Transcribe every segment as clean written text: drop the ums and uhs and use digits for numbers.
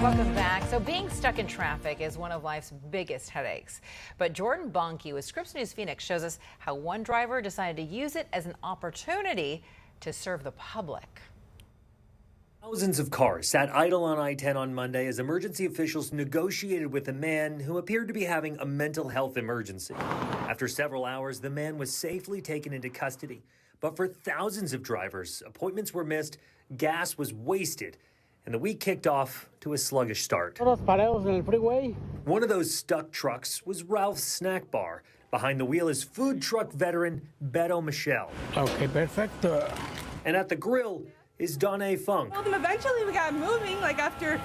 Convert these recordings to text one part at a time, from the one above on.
Welcome back. So being stuck in traffic is one of life's biggest headaches. But Jordan Bonnke with Scripps News Phoenix shows us how one driver decided to use it as an opportunity to serve the public. Thousands of cars sat idle on I-10 on Monday as emergency officials negotiated with a man who appeared to be having a mental health emergency. After several hours, the man was safely taken into custody. But for thousands of drivers, appointments were missed, gas was wasted, and the week kicked off to a sluggish start. One of those stuck trucks was Ralph's Snack Bar. Behind the wheel is food truck veteran Beto Michelle. Okay, perfecto. And at the grill is Donna Funk. Well, eventually we got moving, like after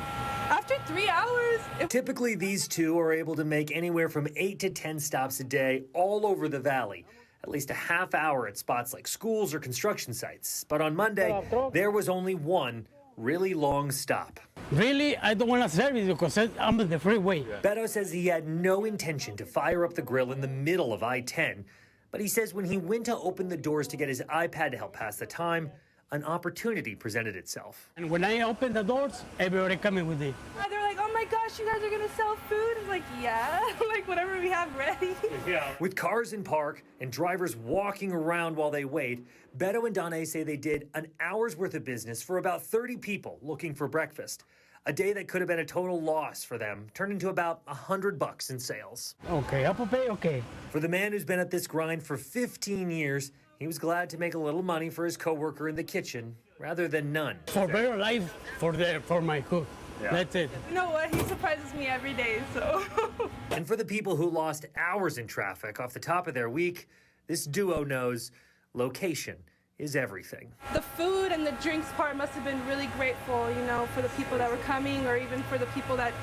3 hours. Typically, these two are able to make anywhere from 8 to 10 stops a day all over the valley. At least a half hour at spots like schools or construction sites. But on Monday, there was only one really long stop. Really? I don't want to serve it because I'm on the freeway. Beto says he had no intention to fire up the grill in the middle of I-10, but he says when he went to open the doors to get his iPad to help pass the time, an opportunity presented itself. And when I open the doors, everybody coming with it. They're like, oh my gosh, you guys are gonna sell food? It's like, yeah, like whatever we have ready. Yeah. With cars in park and drivers walking around while they wait, Beto and Donna say they did an hour's worth of business for about 30 people looking for breakfast. A day that could have been a total loss for them turned into about $100 in sales. Okay, Apple Pay, okay. For the man who's been at this grind for 15 years, he was glad to make a little money for his coworker in the kitchen rather than none. For better life, for my cook. Yeah. That's it. You know what? He surprises me every day, so. And for the people who lost hours in traffic off the top of their week, this duo knows location is everything. The food and the drinks part must have been really grateful, you know, for the people that were coming or even for the people that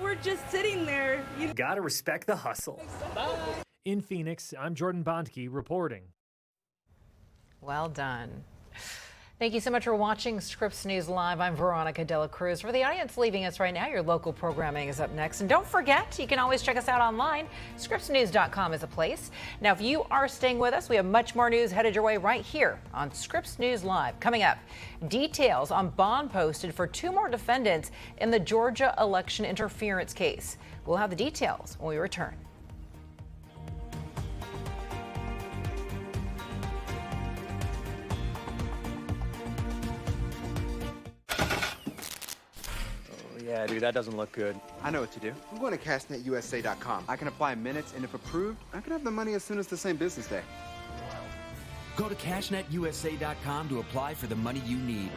were just sitting there. You gotta respect the hustle. Bye. In Phoenix, I'm Jordan Bonnke reporting. Well done. Thank you so much for watching Scripps News Live. I'm Veronica Cruz. For the audience leaving us right now, your local programming is up next. And don't forget, you can always check us out online. ScrippsNews.com is a place. Now, if you are staying with us, we have much more news headed your way right here on Scripps News Live. Coming up, details on bond posted for 2 more defendants in the Georgia election interference case. We'll have the details when we return. Yeah, dude, that doesn't look good. I know what to do. I'm going to cashnetusa.com. I can apply in minutes, and if approved, I can have the money as soon as the same business day. Go to cashnetusa.com to apply for the money you need.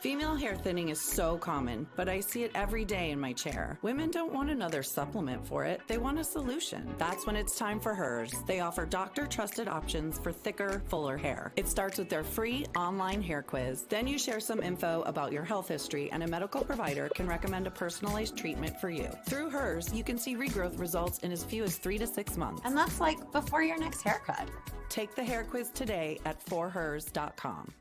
Female hair thinning is so common, but I see it every day in my chair. Women don't want another supplement for it. They want a solution. That's when it's time for Hers. They offer doctor-trusted options for thicker, fuller hair. It starts with their free online hair quiz. Then you share some info about your health history, and a medical provider can recommend a personalized treatment for you. Through Hers, you can see regrowth results in as few as 3 to 6 months. And that's like before your next haircut. Take the hair quiz today at forhers.com.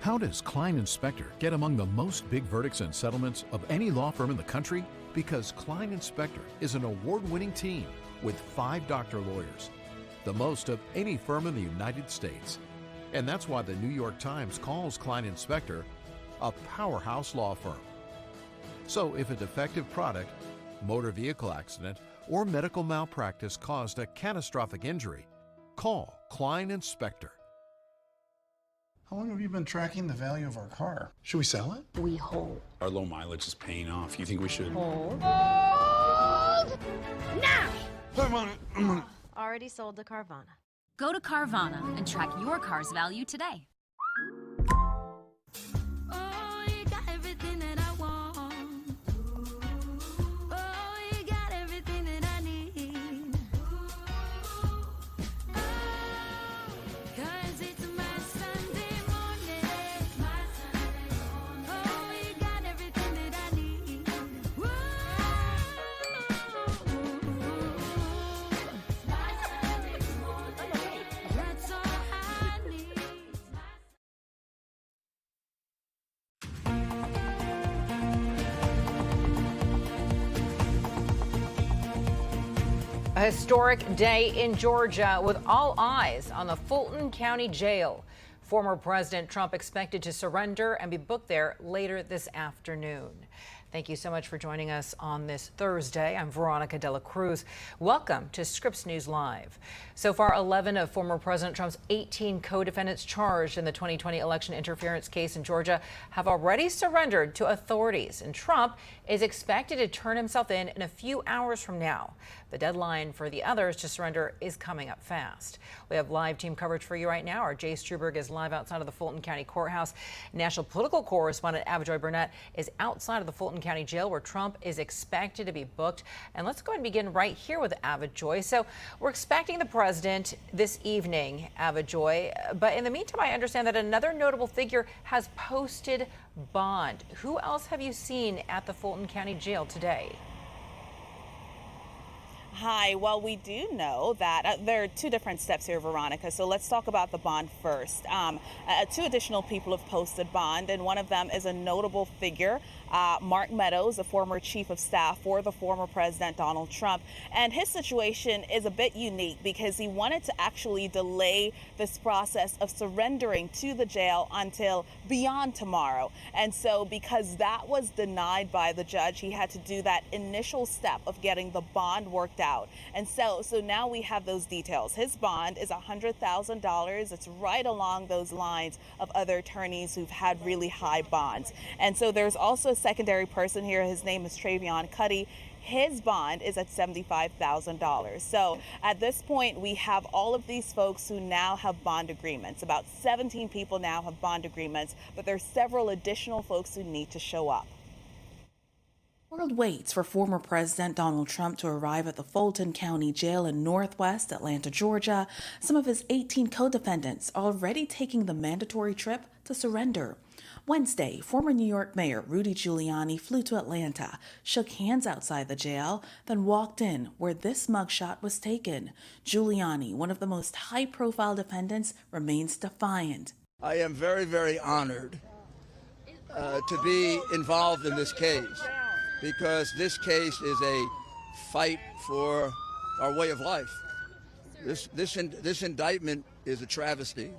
How does Klein & Spector get among the most big verdicts and settlements of any law firm in the country? Because Klein & Spector is an award-winning team with 5 doctor lawyers, the most of any firm in the United States. And that's why the New York Times calls Klein & Spector a powerhouse law firm. So if a defective product, motor vehicle accident, or medical malpractice caused a catastrophic injury, call Klein & Spector. How long have you been tracking the value of our car? Should we sell it? We hold. Our low mileage is paying off. You think we should? Hold. Hold! Now! I'm on it. Already sold to Carvana. Go to Carvana and track your car's value today. A historic day in Georgia with all eyes on the Fulton County Jail. Former President Trump expected to surrender and be booked there later this afternoon. Thank you so much for joining us on this Thursday. I'm Veronica Cruz. Welcome to Scripps News Live. So far, 11 of former President Trump's 18 co-defendants charged in the 2020 election interference case in Georgia have already surrendered to authorities, and Trump is expected to turn himself in a few hours from now. The deadline for the others to surrender is coming up fast. We have live team coverage for you right now. Our Jay Struberg is live outside of the Fulton County Courthouse. National political correspondent Avajoy Burnett is outside of the Fulton County Jail, where Trump is expected to be booked. And let's go ahead and begin right here with Avajoy. So we're expecting the president this evening, Avajoy. But in the meantime, I understand that another notable figure has posted bond. Who else have you seen at the Fulton County Jail today? Hi, well, we do know that there are two different steps here, Veronica. So let's talk about the bond first. Two additional people have posted bond, and one of them is a notable figure, Mark Meadows, a former chief of staff for the former President Donald Trump. And his situation is a bit unique because he wanted to actually delay this process of surrendering to the jail until beyond tomorrow. And so because that was denied by the judge, he had to do that initial step of getting the bond worked out. And so now we have those details. His bond is $100,000. It's right along those lines of other attorneys who've had really high bonds. And so there's also a secondary person here. His name is Travion Cuddy. His bond is at $75,000. So at this point, we have all of these folks who now have bond agreements. About 17 people now have bond agreements, but there's several additional folks who need to show up. The world waits for former President Donald Trump to arrive at the Fulton County Jail in Northwest Atlanta, Georgia. Some of his 18 co-defendants are already taking the mandatory trip to surrender. Wednesday, former New York Mayor Rudy Giuliani flew to Atlanta, shook hands outside the jail, then walked in where this mugshot was taken. Giuliani, one of the most high-profile defendants, remains defiant. I am very, very honored to be involved in this case, because this case is a fight for our way of life. This indictment is a travesty.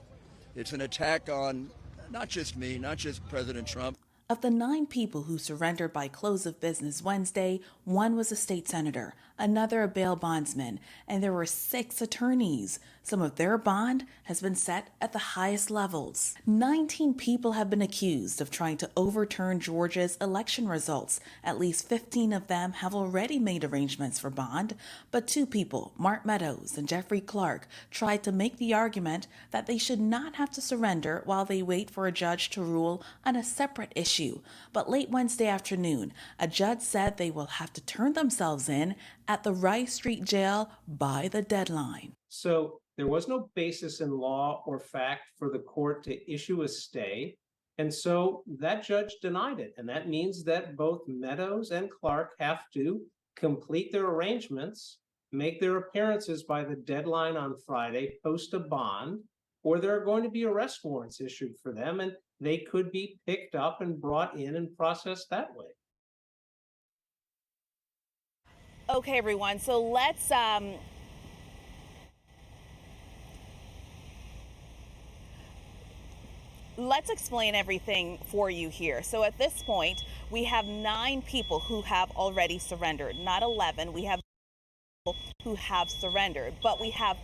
It's an attack on not just me, not just President Trump. Of the 9 people who surrendered by close of business Wednesday, 1 was a state senator, another a bail bondsman, and there were 6 attorneys. Some of their bond has been set at the highest levels. 19 people have been accused of trying to overturn Georgia's election results. At least 15 of them have already made arrangements for bond, but 2 people, Mark Meadows and Jeffrey Clark, tried to make the argument that they should not have to surrender while they wait for a judge to rule on a separate issue. But late Wednesday afternoon, a judge said they will have to turn themselves in at the Rice Street Jail by the deadline. So there was no basis in law or fact for the court to issue a stay. And so that judge denied it. And that means that both Meadows and Clark have to complete their arrangements, make their appearances by the deadline on Friday, post a bond, or there are going to be arrest warrants issued for them, and they could be picked up and brought in and processed that way. Okay, everyone, so let's explain everything for you here. So at this point, we have 9 people who have already surrendered, not 11. We have people who have surrendered, but we have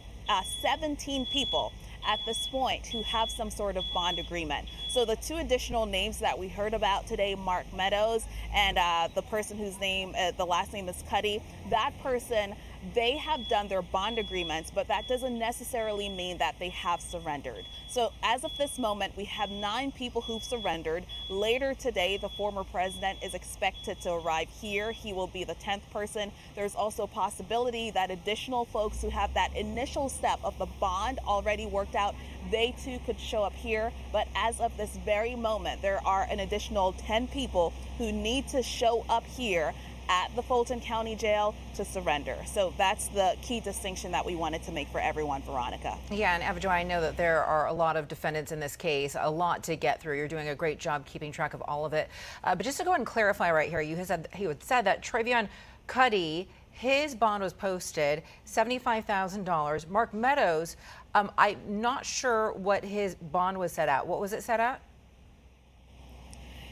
17 people at this point who have some sort of bond agreement. So the 2 additional names that we heard about today, Mark Meadows and the person whose name, the last name is Cuddy, that person, they have done their bond agreements, but that doesn't necessarily mean that they have surrendered. So as of this moment, we have 9 people who've surrendered. Later today, the former president is expected to arrive here. He will be the 10th person. There's also a possibility that additional folks who have that initial step of the bond already worked out, they too could show up here. But as of this very moment, there are an additional 10 people who need to show up here at the Fulton County Jail to surrender. So that's the key distinction that we wanted to make for everyone, Veronica. Yeah, and Avajoy, I know that there are a lot of defendants in this case, a lot to get through. You're doing a great job keeping track of all of it. But just to go ahead and clarify right here, you had said that Travion Cuddy, his bond was posted $75,000. Mark Meadows, I'm not sure what his bond was set at. What was it set at?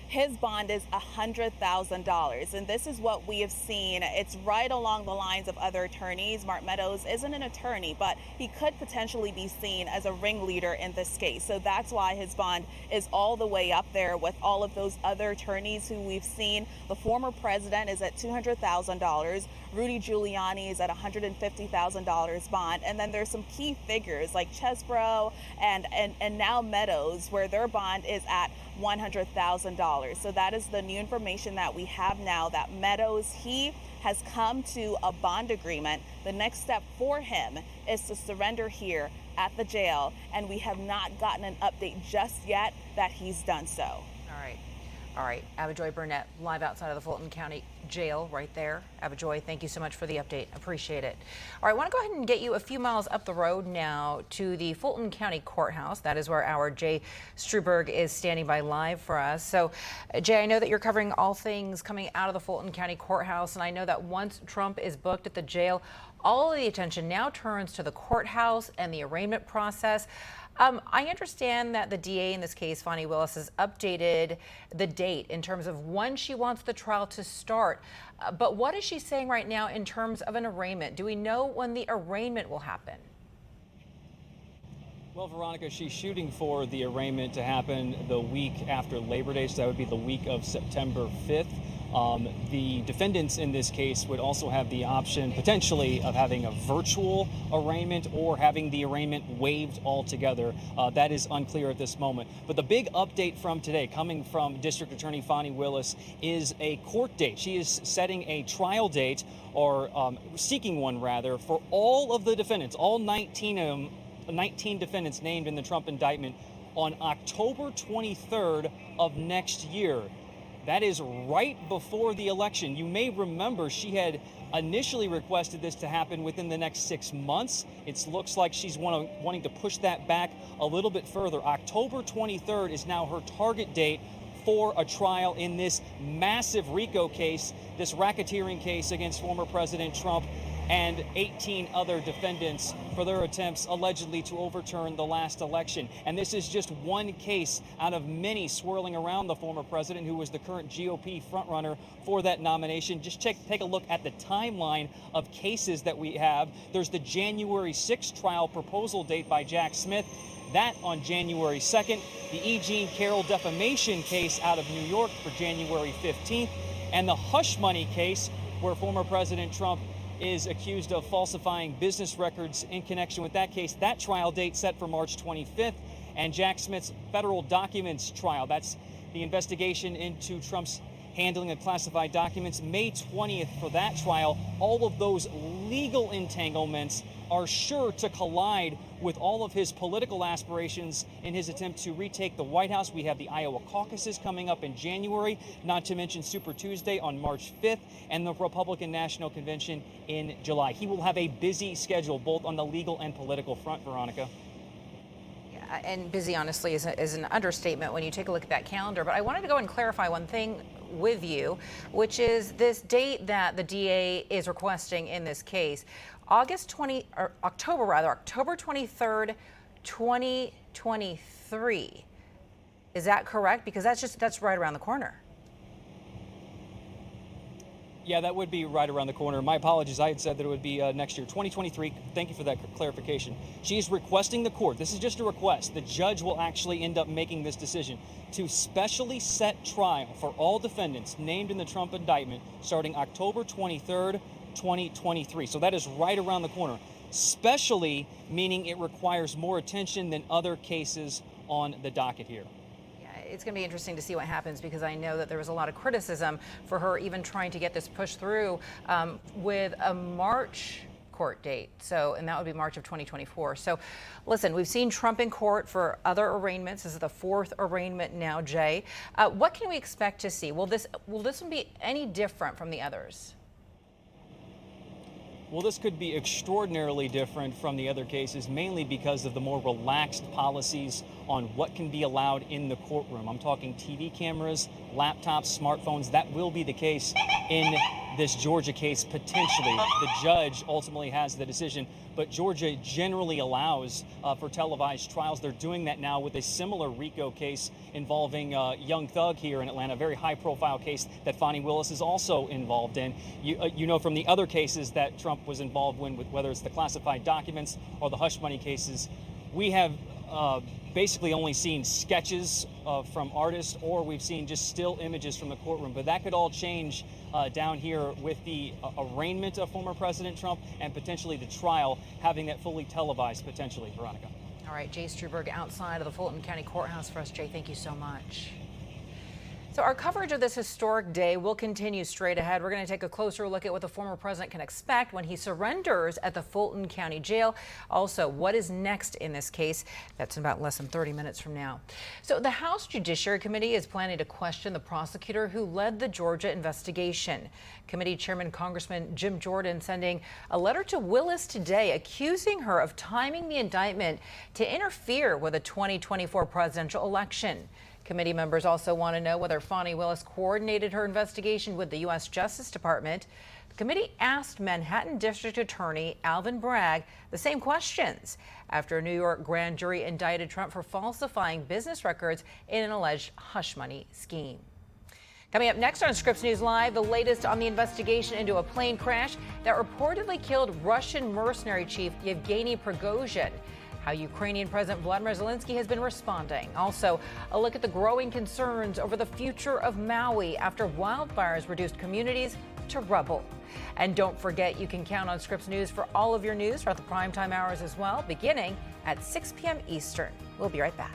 His bond is $100,000, and this is what we have seen. It's right along the lines of other attorneys. Mark Meadows isn't an attorney, but he could potentially be seen as a ringleader in this case. So that's why his bond is all the way up there with all of those other attorneys who we've seen. The former president is at $200,000. Rudy Giuliani is at $150,000 bond. And then there's some key figures like Chesbrough and now Meadows, where their bond is at $100,000. So that is the new information that we have now, that Meadows, he has come to a bond agreement. The next step for him is to surrender here at the jail, and we have not gotten an update just yet that he's done so. All right, Abijoy Burnett, live outside of the Fulton County Jail right there. Abijoy, thank you so much for the update. Appreciate it. All right, I want to go ahead and get you a few miles up the road now to the Fulton County Courthouse. That is where our Jay Struberg is standing by live for us. So, Jay, I know that you're covering all things coming out of the Fulton County Courthouse, and I know that once Trump is booked at the jail, all of the attention now turns to the courthouse and the arraignment process. I understand that the DA in this case, Fani Willis, has updated the date in terms of when she wants the trial to start. But what is she saying right now in terms of an arraignment? Do we know when the arraignment will happen? Well, Veronica, she's shooting for the arraignment to happen the week after Labor Day, so that would be the week of September 5th. The defendants in this case would also have the option potentially of having a virtual arraignment or having the arraignment waived altogether. That is unclear at this moment. But the big update from today, coming from District Attorney Fani Willis, is a court date. She is setting a trial date, or seeking one rather, for all of the defendants, all 19 defendants named in the Trump indictment, on October 23rd of next year. That is right before the election. You may remember she had initially requested this to happen within the next 6 months. It looks like she's wanting to push that back a little bit further. October 23rd is now her target date for a trial in this massive RICO case, this racketeering case against former President Trump and 18 other defendants for their attempts allegedly to overturn the last election. And this is just one case out of many swirling around the former president, who was the current GOP frontrunner for that nomination. Just take a look at the timeline of cases that we have. There's the January 6th trial proposal date by Jack Smith. That on January 2nd. The E. Jean Carroll defamation case out of New York for January 15th. And the hush money case, where former President Trump is accused of falsifying business records in connection with that case. That trial date set for March 25th. And Jack Smith's federal documents trial, that's the investigation into Trump's handling of classified documents, May 20th for that trial. All of those legal entanglements are sure to collide with all of his political aspirations in his attempt to retake the White House. We have the Iowa caucuses coming up in January, not to mention Super Tuesday on March 5th, and the Republican National Convention in July. He will have a busy schedule, both on the legal and political front, Veronica. Yeah, and busy, honestly, is an understatement when you take a look at that calendar. But I wanted to go and clarify one thing with you, which is this date that the DA is requesting in this case. October 23rd, 2023. Is that correct? Because that's right around the corner. Yeah, that would be right around the corner. My apologies. I had said that it would be next year, 2023. Thank you for that clarification. She's requesting the court. This is just a request. The judge will actually end up making this decision to specially set trial for all defendants named in the Trump indictment starting October 23rd, 2023. So that is right around the corner. Specially meaning it requires more attention than other cases on the docket here. It's going to be interesting to see what happens, because I know that there was a lot of criticism for her even trying to get this pushed through with a March court date. And that would be March of 2024. So listen, we've seen Trump in court for other arraignments. This is the fourth arraignment now, Jay. What can we expect to see? Will this one be any different from the others? Well, this could be extraordinarily different from the other cases, mainly because of the more relaxed policies on what can be allowed in the courtroom. I'm talking TV cameras, laptops, smartphones. That will be the case in this Georgia case potentially. The judge ultimately has the decision, but Georgia generally allows for televised trials. They're doing that now with a similar RICO case involving Young Thug here in Atlanta, a very high-profile case that Fani Willis is also involved in. You know from the other cases that Trump was involved in, with whether it's the classified documents or the hush money cases, we have basically only seen sketches from artists, or we've seen just still images from the courtroom. But that could all change down here with the arraignment of former President Trump and potentially the trial having that fully televised potentially. Veronica. All right, Jay Struberg outside of the Fulton County Courthouse for us. Jay, thank you so much. So our coverage of this historic day will continue straight ahead. We're going to take a closer look at what the former president can expect when he surrenders at the Fulton County Jail. Also, what is next in this case? That's in about less than 30 minutes from now. So the House Judiciary Committee is planning to question the prosecutor who led the Georgia investigation. Committee Chairman Congressman Jim Jordan sending a letter to Willis today accusing her of timing the indictment to interfere with the 2024 presidential election. Committee members also want to know whether Fani Willis coordinated her investigation with the U.S. Justice Department. The committee asked Manhattan District Attorney Alvin Bragg the same questions after a New York grand jury indicted Trump for falsifying business records in an alleged hush money scheme. Coming up next on Scripps News Live, the latest on the investigation into a plane crash that reportedly killed Russian mercenary chief Yevgeny Prigozhin. How Ukrainian President Vladimir Zelensky has been responding. Also, a look at the growing concerns over the future of Maui after wildfires reduced communities to rubble. And don't forget, you can count on Scripps News for all of your news throughout the primetime hours as well, beginning at 6 p.m. Eastern. We'll be right back.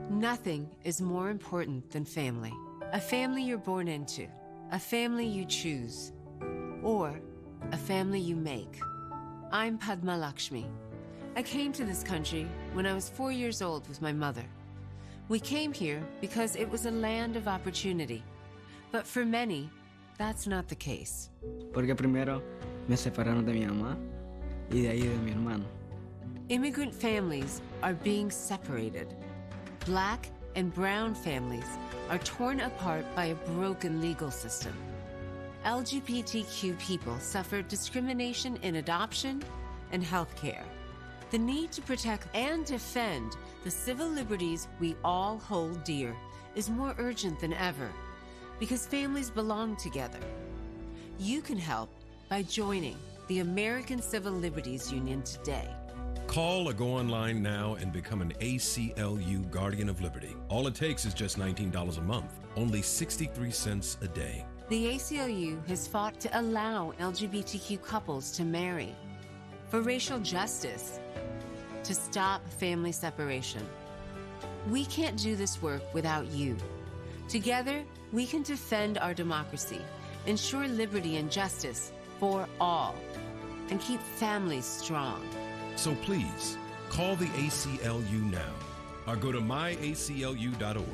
Nothing is more important than family. A family you're born into, a family you choose, or a family you make. I'm Padma Lakshmi. I came to this country when I was 4 years old with my mother. We came here because it was a land of opportunity. But for many, that's not the case. Porque primero me separaron de mi mamá y de ahí de mi hermano. Immigrant families are being separated. Black and brown families are torn apart by a broken legal system. LGBTQ people suffer discrimination in adoption and healthcare. The need to protect and defend the civil liberties we all hold dear is more urgent than ever because families belong together. You can help by joining the American Civil Liberties Union today. Call or go online now and become an ACLU Guardian of Liberty. All it takes is just $19 a month, only 63 cents a day. The ACLU has fought to allow LGBTQ couples to marry, for racial justice, to stop family separation. We can't do this work without you. Together, we can defend our democracy, ensure liberty and justice for all, and keep families strong. So please, call the ACLU now or go to myaclu.org.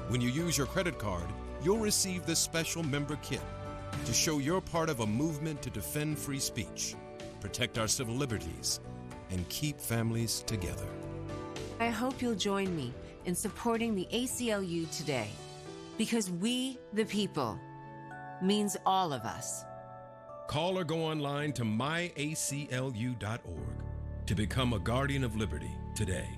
When you use your credit card, you'll receive this special member kit to show you're part of a movement to defend free speech, protect our civil liberties, and keep families together. I hope you'll join me in supporting the ACLU today, because we, the people, means all of us. Call or go online to myaclu.org to become a Guardian of Liberty today.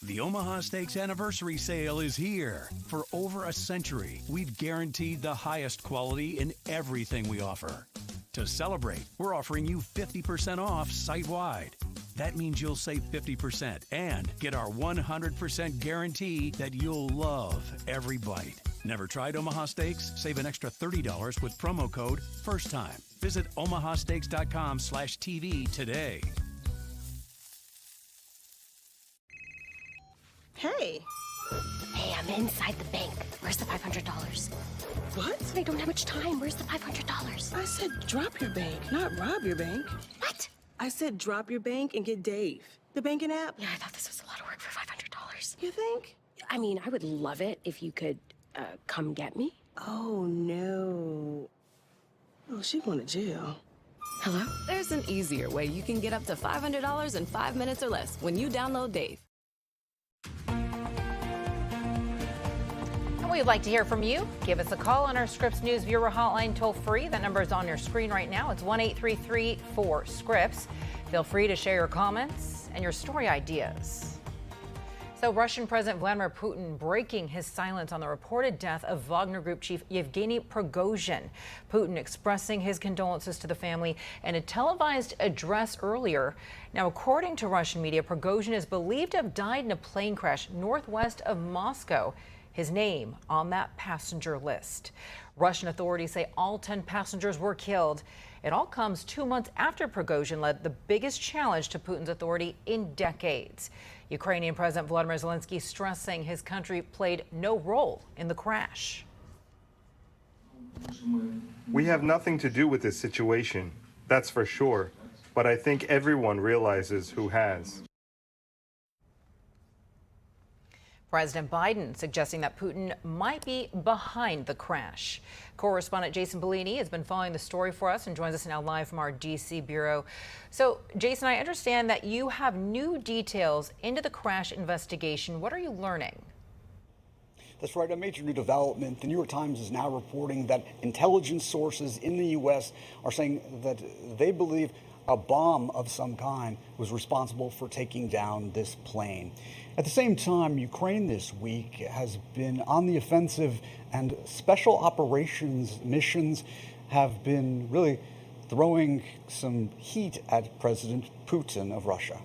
The Omaha Steaks Anniversary Sale is here. For over a century, we've guaranteed the highest quality in everything we offer. To celebrate, we're offering you 50% off site-wide. That means you'll save 50% and get our 100% guarantee that you'll love every bite. Never tried Omaha Steaks? Save an extra $30 with promo code FIRSTTIME. Visit omahasteaks.com/TV today. Hey. Hey, I'm inside the bank. Where's the $500? What? I don't have much time. Where's the $500? I said drop your bank, not rob your bank. What? I said drop your bank and get Dave. The banking app. Yeah, I thought this was a lot of work for $500. You think? I mean, I would love it if you could come get me. Oh, no. Oh, she going to jail. Hello? There's an easier way you can get up to $500 in 5 minutes or less when you download Dave. We'd like to hear from you. Give us a call on our Scripps News Viewer hotline toll free. That number is on your screen right now. It's 1-833-4-SCRIPPS. Feel free to share your comments and your story ideas. So Russian President Vladimir Putin breaking his silence on the reported death of Wagner Group chief Yevgeny Prigozhin. Putin expressing his condolences to the family in a televised address earlier. Now, according to Russian media, Prigozhin is believed to have died in a plane crash northwest of Moscow. His name on that passenger list. Russian authorities say all 10 passengers were killed. It all comes 2 months after Prigozhin led the biggest challenge to Putin's authority in decades. Ukrainian President Volodymyr Zelensky stressing his country played no role in the crash. We have nothing to do with this situation, that's for sure. But I think everyone realizes who has. President Biden suggesting that Putin might be behind the crash. Correspondent Jason Bellini has been following the story for us and joins us now live from our D.C. bureau. So, Jason, I understand that you have new details into the crash investigation. What are you learning? That's right, a major new development. The New York Times is now reporting that intelligence sources in the U.S. are saying that they believe a bomb of some kind was responsible for taking down this plane. At the same time, Ukraine this week has been on the offensive, and special operations missions have been really throwing some heat at President Putin of Russia.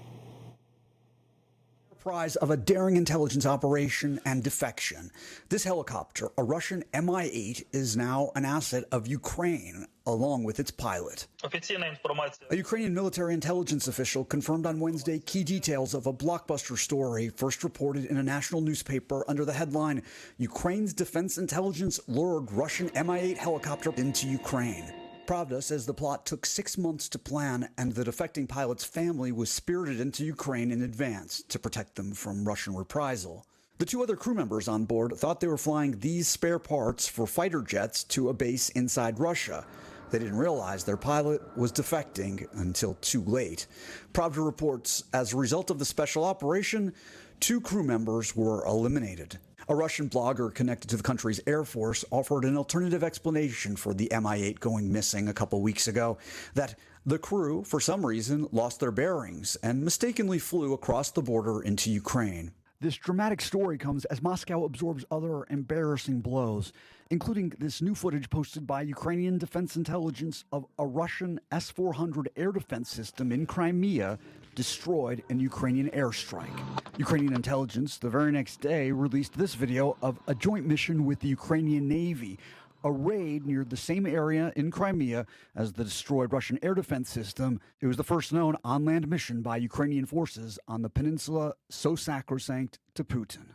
Prize of a daring intelligence operation and defection. This helicopter, a Russian Mi-8, is now an asset of Ukraine, along with its pilot. A Ukrainian military intelligence official confirmed on Wednesday key details of a blockbuster story first reported in a national newspaper under the headline, "Ukraine's Defense Intelligence Lured Russian Mi-8 Helicopter into Ukraine." Pravda says the plot took 6 months to plan, and the defecting pilot's family was spirited into Ukraine in advance to protect them from Russian reprisal. The 2 other crew members on board thought they were flying these spare parts for fighter jets to a base inside Russia. They didn't realize their pilot was defecting until too late. Pravda reports, as a result of the special operation, 2 crew members were eliminated. A Russian blogger connected to the country's Air Force offered an alternative explanation for the Mi-8 going missing a couple weeks ago, that the crew, for some reason, lost their bearings and mistakenly flew across the border into Ukraine. This dramatic story comes as Moscow absorbs other embarrassing blows, including this new footage posted by Ukrainian Defense Intelligence of a Russian S-400 air defense system in Crimea destroyed in Ukrainian airstrike. Ukrainian intelligence the very next day released this video of a joint mission with the Ukrainian Navy, a raid near the same area in Crimea as the destroyed Russian air defense system. It was the first known on-land mission by Ukrainian forces on the peninsula so sacrosanct to Putin.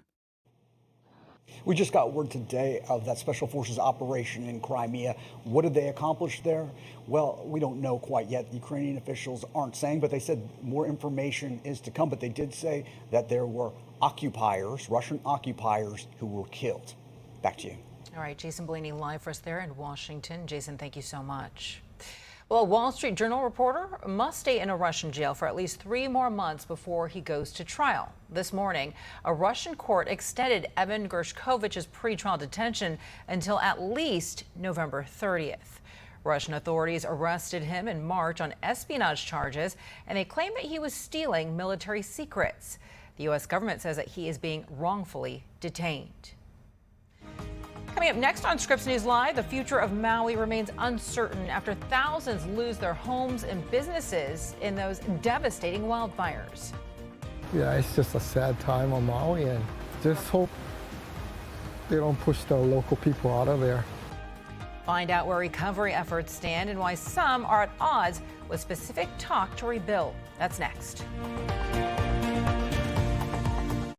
We just got word today of that Special Forces operation in Crimea. What did they accomplish there? Well, we don't know quite yet. The Ukrainian officials aren't saying, but they said more information is to come. But they did say that there were occupiers, Russian occupiers, who were killed. Back to you. All right, Jason Bellini live for us there in Washington. Jason, thank you so much. Well, a Wall Street Journal reporter must stay in a Russian jail for at least 3 more months before he goes to trial. This morning, a Russian court extended Evan Gershkovich's pretrial detention until at least November 30th. Russian authorities arrested him in March on espionage charges, and they claim that he was stealing military secrets. The U.S. government says that he is being wrongfully detained. Coming up next on Scripps News Live, the future of Maui remains uncertain after thousands lose their homes and businesses in those devastating wildfires. Yeah, it's just a sad time on Maui, and just hope they don't push the local people out of there. Find out where recovery efforts stand and why some are at odds with specific talk to rebuild. That's next.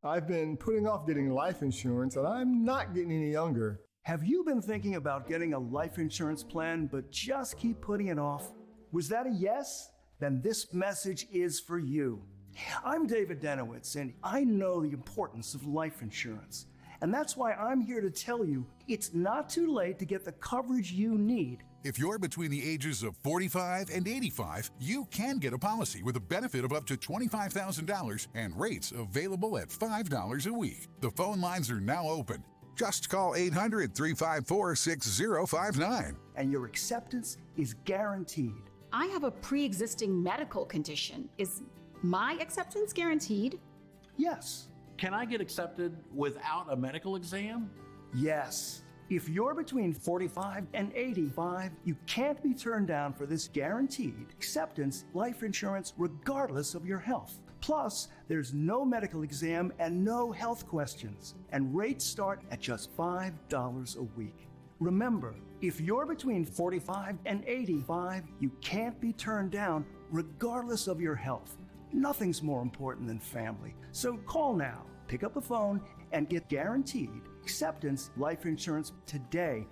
I've been putting off getting life insurance, and I'm not getting any younger. Have you been thinking about getting a life insurance plan but just keep putting it off? Was that a yes? Then this message is for you. I'm David Denowitz, and I know the importance of life insurance. And that's why I'm here to tell you it's not too late to get the coverage you need. If you're between the ages of 45 and 85, you can get a policy with a benefit of up to $25,000 and rates available at $5 a week. The phone lines are now open. Just call 800-354-6059. And your acceptance is guaranteed. I have a pre-existing medical condition. Is my acceptance guaranteed? Yes. Can I get accepted without a medical exam? Yes. If you're between 45 and 85, you can't be turned down for this guaranteed acceptance life insurance regardless of your health. Plus, there's no medical exam and no health questions. And rates start at just $5 a week. Remember, if you're between 45 and 85, you can't be turned down regardless of your health. Nothing's more important than family. So call now, pick up the phone, and get guaranteed acceptance life insurance today.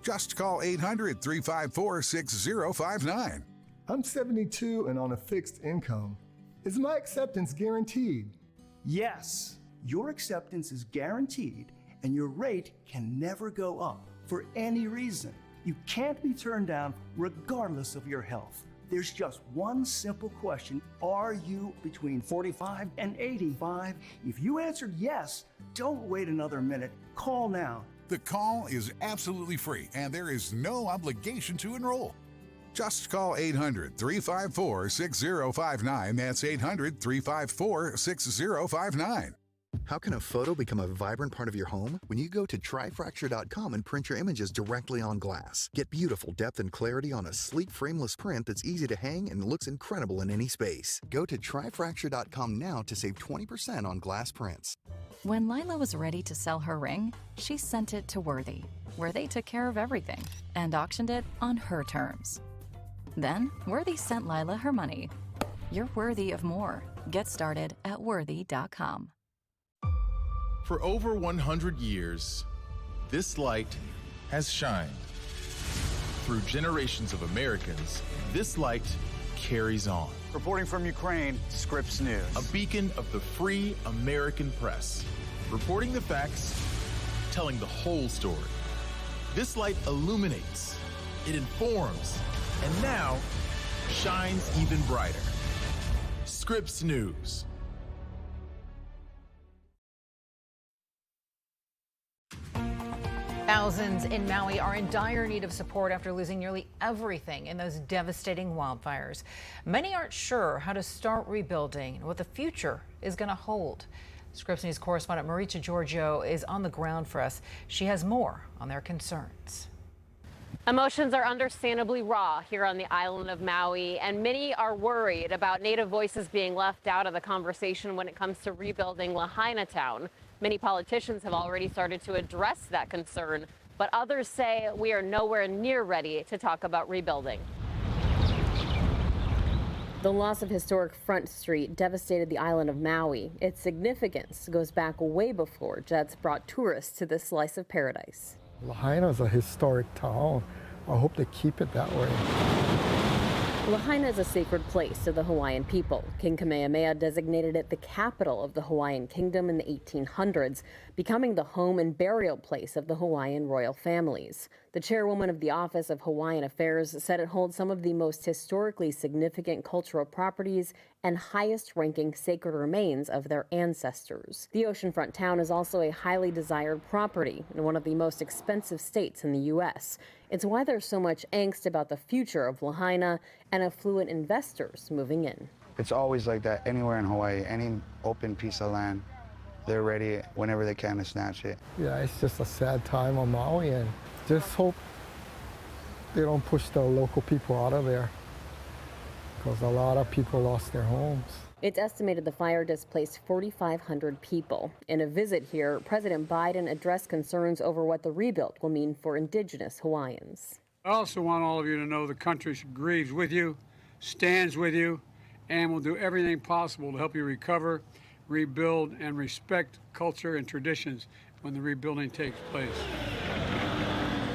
Just call 800-354-6059. I'm 72 and on a fixed income. Is my acceptance guaranteed? Yes, your acceptance is guaranteed and your rate can never go up for any reason. You can't be turned down regardless of your health. There's just one simple question. Are you between 45 and 85? If you answered yes, don't wait another minute. Call now. The call is absolutely free and there is no obligation to enroll. Just call 800-354-6059. That's 800-354-6059. How can a photo become a vibrant part of your home? When you go to tryfracture.com and print your images directly on glass. Get beautiful depth and clarity on a sleek, frameless print that's easy to hang and looks incredible in any space. Go to tryfracture.com now to save 20% on glass prints. When Lila was ready to sell her ring, she sent it to Worthy, where they took care of everything and auctioned it on her terms. Then, Worthy sent Lila her money. You're worthy of more. Get started at worthy.com. For over 100 years, this light has shined. Through generations of Americans, this light carries on. Reporting from Ukraine, Scripps News. A beacon of the free American press. Reporting the facts, telling the whole story. This light illuminates, it informs, and now shines even brighter. Scripps News. Thousands in Maui are in dire need of support after losing nearly everything in those devastating wildfires. Many aren't sure how to start rebuilding and what the future is going to hold. Scripps News correspondent Maricha Giorgio is on the ground for us. She has more on their concerns. Emotions are understandably raw here on the island of Maui, and many are worried about Native voices being left out of the conversation when it comes to rebuilding Lahaina town. Many politicians have already started to address that concern, but others say we are nowhere near ready to talk about rebuilding. The loss of historic Front Street devastated the island of Maui. Its significance goes back way before jets brought tourists to this slice of paradise. Lahaina is a historic town. I hope they keep it that way. Lahaina is a sacred place to the Hawaiian people. King Kamehameha designated it the capital of the Hawaiian kingdom in the 1800s, becoming the home and burial place of the Hawaiian royal families. The chairwoman of the Office of Hawaiian Affairs said it holds some of the most historically significant cultural properties and highest-ranking sacred remains of their ancestors. The oceanfront town is also a highly desired property in one of the most expensive states in the U.S. It's why there's so much angst about the future of Lahaina and affluent investors moving in. It's always like that anywhere in Hawaii. Any open piece of land, they're ready whenever they can to snatch it. Yeah, it's just a sad time on Maui, and just hope they don't push the local people out of there, because a lot of people lost their homes. It's estimated the fire displaced 4,500 people. In a visit here, President Biden addressed concerns over what the rebuild will mean for indigenous Hawaiians. I also want all of you to know the country grieves with you, stands with you, and will do everything possible to help you recover, rebuild, and respect culture and traditions when the rebuilding takes place.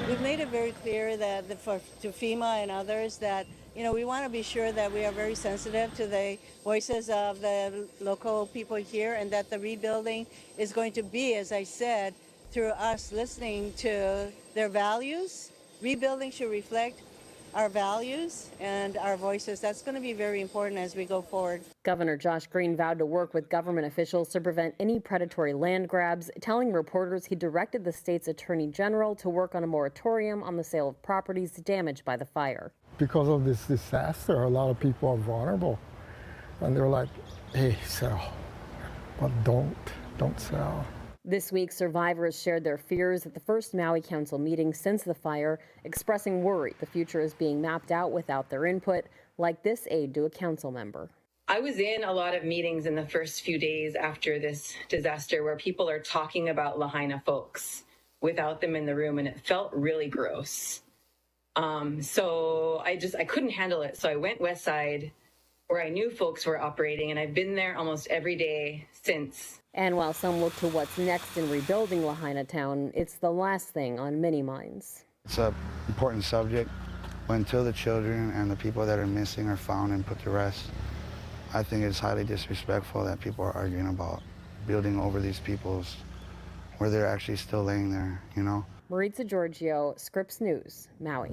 We've made it very clear that to FEMA and others that we want to be sure that we are very sensitive to the voices of the local people here, and that the rebuilding is going to be, as I said, through us listening to their values. Rebuilding should reflect our values and our voices. That's going to be very important as we go forward. Governor Josh Green vowed to work with government officials to prevent any predatory land grabs, telling reporters he directed the state's attorney general to work on a moratorium on the sale of properties damaged by the fire. Because of this disaster, a lot of people are vulnerable. And they're like, hey, sell, but don't sell. This week, survivors shared their fears at the first Maui Council meeting since the fire, expressing worry the future is being mapped out without their input, like this aide to a council member. I was in a lot of meetings in the first few days after this disaster where people are talking about Lahaina folks without them in the room, and it felt really gross. So I couldn't handle it. So I went west side where I knew folks were operating, and I've been there almost every day since. And while some look to what's next in rebuilding Lahaina Town, it's the last thing on many minds. It's an important subject, but until the children and the people that are missing are found and put to rest, I think it's highly disrespectful that people are arguing about building over these people's, where they're actually still laying there, you know? Maritza Giorgio, Scripps News, Maui.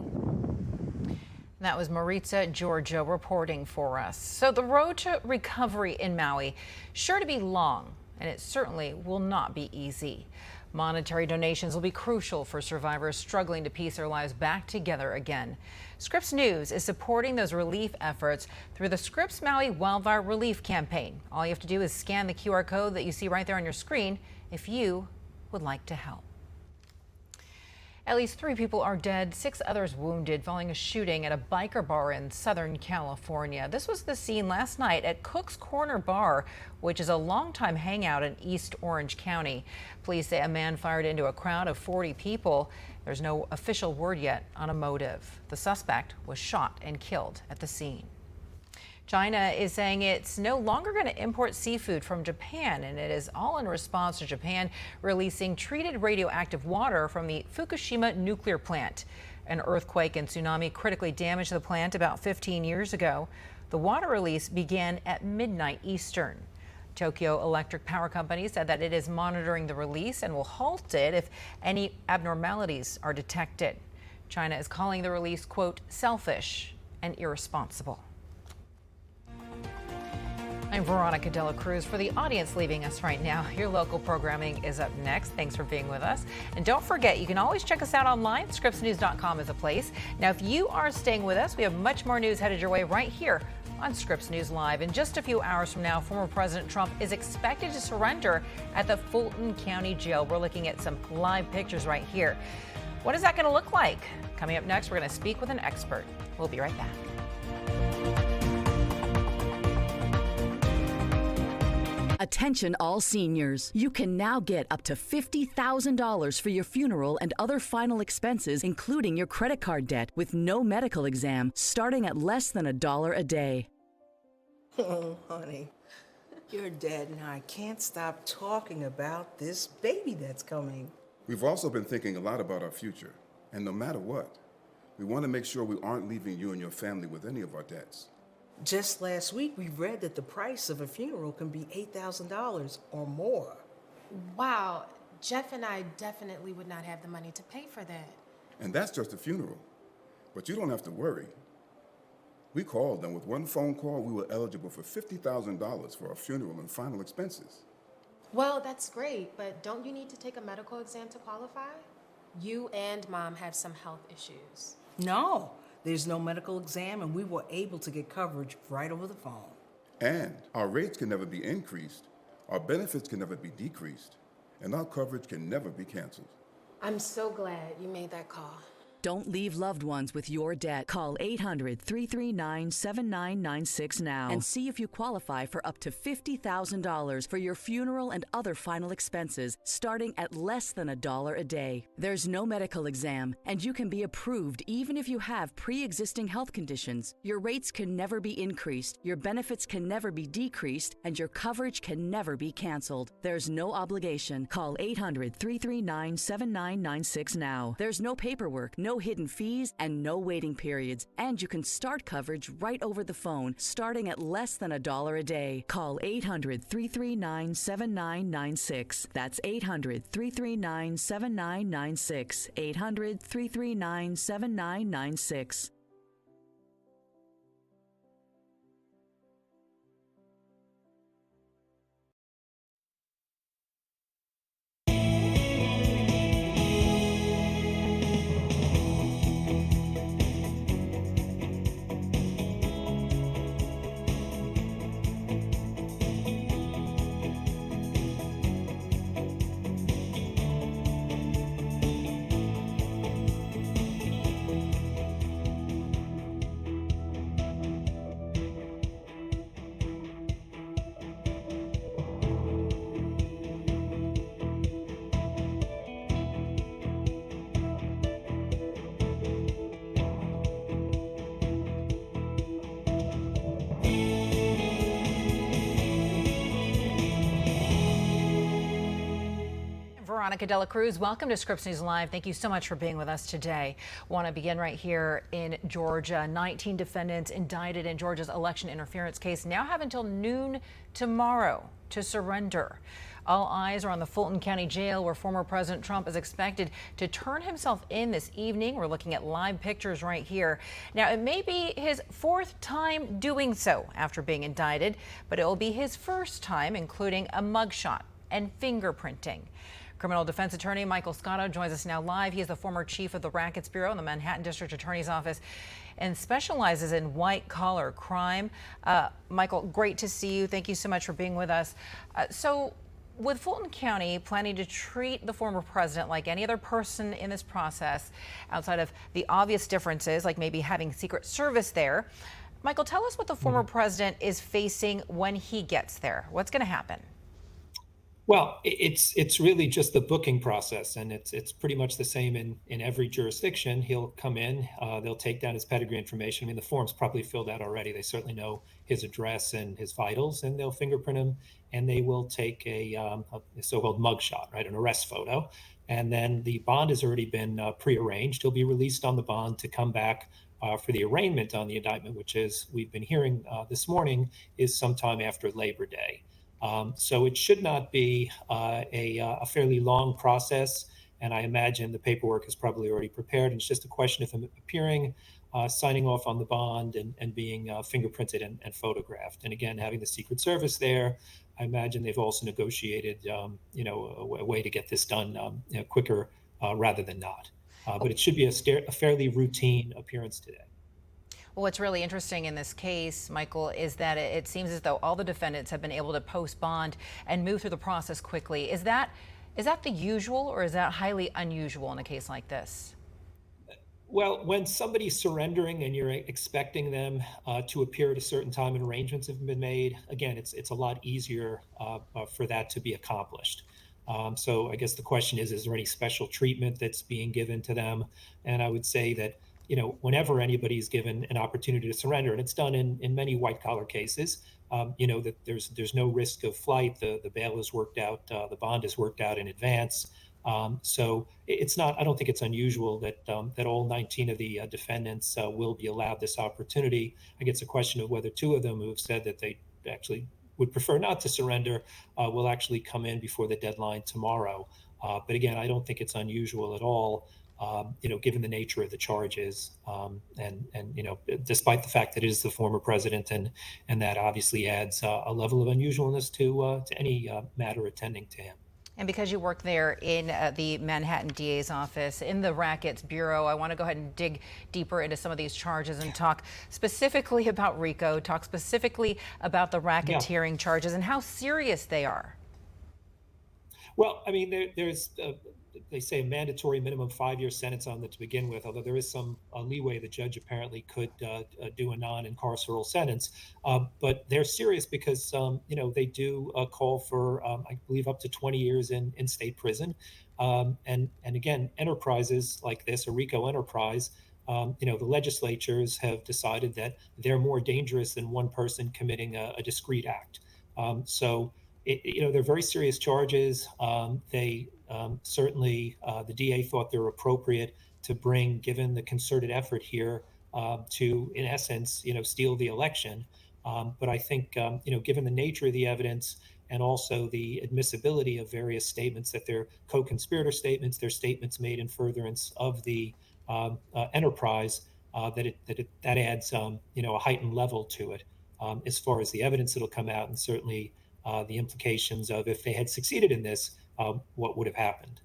That was Maritza Giorgio reporting for us. So the road to recovery in Maui, sure to be long, and it certainly will not be easy. Monetary donations will be crucial for survivors struggling to piece their lives back together again. Scripps News is supporting those relief efforts through the Scripps Maui Wildfire Relief Campaign. All you have to do is scan the QR code that you see right there on your screen if you would like to help. At least 3 people are dead, 6 others wounded following a shooting at a biker bar in Southern California. This was the scene last night at Cook's Corner Bar, which is a longtime hangout in East Orange County. Police say a man fired into a crowd of 40 people. There's no official word yet on a motive. The suspect was shot and killed at the scene. China is saying it's no longer going to import seafood from Japan, and it is all in response to Japan releasing treated radioactive water from the Fukushima nuclear plant. An earthquake and tsunami critically damaged the plant about 15 years ago. The water release began at midnight Eastern. Tokyo Electric Power Company said that it is monitoring the release and will halt it if any abnormalities are detected. China is calling the release, quote, selfish and irresponsible. I'm Veronica Cruz. For the audience leaving us right now, your local programming is up next. Thanks for being with us. And don't forget, you can always check us out online. ScripsNews.com is a place. Now, if you are staying with us, we have much more news headed your way right here on Scripps News Live. In just a few hours from now, former President Trump is expected to surrender at the Fulton County Jail. We're looking at some live pictures right here. What is that going to look like? Coming up next, we're going to speak with an expert. We'll be right back. Attention all seniors. You can now get up to $50,000 for your funeral and other final expenses, including your credit card debt, with no medical exam, starting at less than $1 a day. Oh, honey, your dad and I can't stop talking about this baby that's coming. We've also been thinking a lot about our future, and no matter what, we want to make sure we aren't leaving you and your family with any of our debts. Just last week, we read that the price of a funeral can be $8,000 or more. Wow, Jeff and I definitely would not have the money to pay for that. And that's just a funeral. But you don't have to worry. We called, and with one phone call, we were eligible for $50,000 for our funeral and final expenses. Well, that's great, but don't you need to take a medical exam to qualify? You and Mom have some health issues. No. There's no medical exam, and we were able to get coverage right over the phone. And our rates can never be increased, our benefits can never be decreased, and our coverage can never be canceled. I'm so glad you made that call. Don't leave loved ones with your debt. Call 800-339-7996 now and see if you qualify for up to $50,000 for your funeral and other final expenses, starting at less than $1 a day. There's no medical exam, and you can be approved even if you have pre-existing health conditions. Your rates can never be increased, your benefits can never be decreased, and your coverage can never be canceled. There's no obligation. Call 800-339-7996 now. There's no paperwork, no hidden fees, and no waiting periods. And you can start coverage right over the phone, starting at less than $1 a day. Call 800-339-7996. That's 800-339-7996. 800-339-7996. Veronica Dela Cruz. Welcome to Scripps News Live. Thank you so much for being with us today. Want to begin right here in Georgia. 19 defendants indicted in Georgia's election interference case now have until noon tomorrow to surrender. All eyes are on the Fulton County Jail, where former President Trump is expected to turn himself in this evening. We're looking at live pictures right here. Now, it may be his fourth time doing so after being indicted, but it will be his first time including a mugshot and fingerprinting. Criminal defense attorney Michael Scotto joins us now live. He is the former chief of the Rackets Bureau in the Manhattan District Attorney's Office and specializes in white-collar crime. Michael, great to see you. Thank you so much for being with us. So, with Fulton County planning to treat the former president like any other person in this process, outside of the obvious differences, like maybe having Secret Service there, Michael, tell us what the former president is facing when he gets there. What's going to happen? Well, it's really just the booking process, and it's pretty much the same in every jurisdiction. He'll come in, they'll take down his pedigree information. I mean, the form's probably filled out already. They certainly know his address and his vitals, and they'll fingerprint him, and they will take a so-called mugshot, right, an arrest photo. And then the bond has already been prearranged. He'll be released on the bond to come back for the arraignment on the indictment, which, is we've been hearing this morning, is sometime after Labor Day. So it should not be a fairly long process, and I imagine the paperwork is probably already prepared. And it's just a question of him appearing, signing off on the bond, and being fingerprinted and photographed. And again, having the Secret Service there, I imagine they've also negotiated, a way to get this done quicker rather than not. But it should be a fairly routine appearance today. Well, what's really interesting in this case, Michael, is that it seems as though all the defendants have been able to post bond and move through the process quickly. Is that the usual, or is that highly unusual in a case like this? Well, when somebody's surrendering and you're expecting them to appear at a certain time and arrangements have been made, again, it's a lot easier for that to be accomplished. So I guess the question is there any special treatment that's being given to them? And I would say that, whenever anybody's given an opportunity to surrender, and it's done in many white-collar cases, that there's no risk of flight. The bail is worked out, the bond is worked out in advance. So it's not. I don't think it's unusual that all 19 of the defendants will be allowed this opportunity. I guess it's a question of whether two of them who have said that they actually would prefer not to surrender will actually come in before the deadline tomorrow. But again, I don't think it's unusual at all. Given the nature of the charges, and despite the fact that it is the former president, and that obviously adds a level of unusualness to any matter attending to him. And because you work there in the Manhattan DA's office, in the Rackets Bureau, I want to go ahead and dig deeper into some of these charges and talk specifically about RICO, talk specifically about the racketeering charges and how serious they are. Well, I mean, there's they say a mandatory minimum 5-year sentence on that to begin with, although there is some leeway. The judge apparently could do a non-incarceral sentence. But they're serious because, they do call for, I believe, up to 20 years in state prison. And again, enterprises like this, a RICO enterprise, the legislatures have decided that they're more dangerous than one person committing a discrete act. They're very serious charges. They certainly, the DA thought they were appropriate to bring, given the concerted effort here to, in essence, steal the election. But I think, given the nature of the evidence and also the admissibility of various statements, that they're co-conspirator statements, they're statements made in furtherance of the enterprise, that adds, a heightened level to it as far as the evidence that'll come out, and certainly the implications of if they had succeeded in this, what would have happened.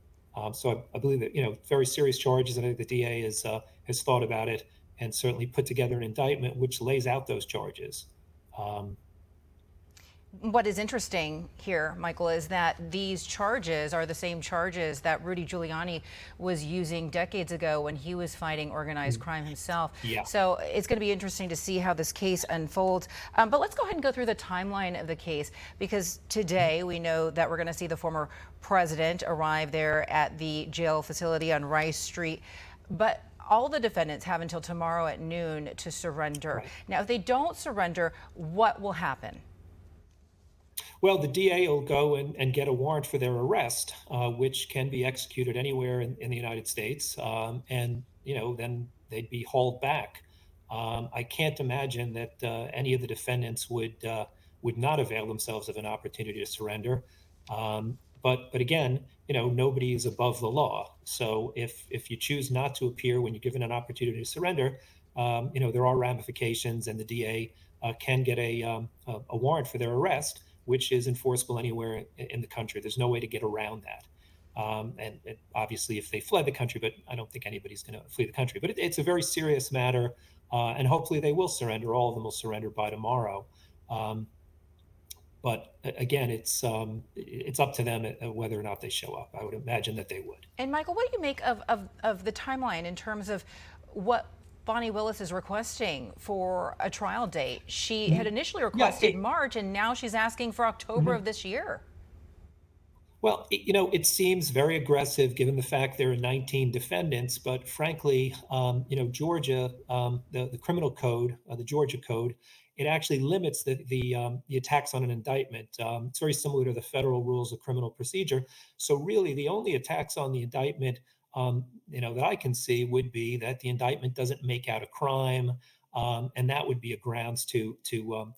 So I believe that, very serious charges, and I think the DA has thought about it and certainly put together an indictment which lays out those charges. What is interesting here, Michael, is that these charges are the same charges that Rudy Giuliani was using decades ago when he was fighting organized crime himself. Yeah. So it's going to be interesting to see how this case unfolds. But let's go ahead and go through the timeline of the case, because today we know that we're going to see the former president arrive there at the jail facility on Rice Street. But all the defendants have until tomorrow at noon to surrender. Right. Now, if they don't surrender, what will happen? Well, the DA will go and get a warrant for their arrest, which can be executed anywhere in the United States, and then they'd be hauled back. I can't imagine that any of the defendants would not avail themselves of an opportunity to surrender. But again, nobody is above the law. So if you choose not to appear when you're given an opportunity to surrender, there are ramifications, and the DA can get a warrant for their arrest, which is enforceable anywhere in the country. There's no way to get around that. And obviously, if they fled the country, but I don't think anybody's going to flee the country. But it's a very serious matter, and hopefully they will surrender. All of them will surrender by tomorrow. But again, it's up to them whether or not they show up. I would imagine that they would. And Michael, what do you make of the timeline in terms of what Bonnie Willis is requesting for a trial date? She had initially requested March, and now she's asking for October of this year. Well, it seems very aggressive given the fact there are 19 defendants, but frankly, Georgia, the criminal code, the Georgia code, it actually limits the attacks on an indictment. It's very similar to the federal rules of criminal procedure. So really, the only attacks on the indictment, that I can see would be that the indictment doesn't make out a crime, and that would be a grounds to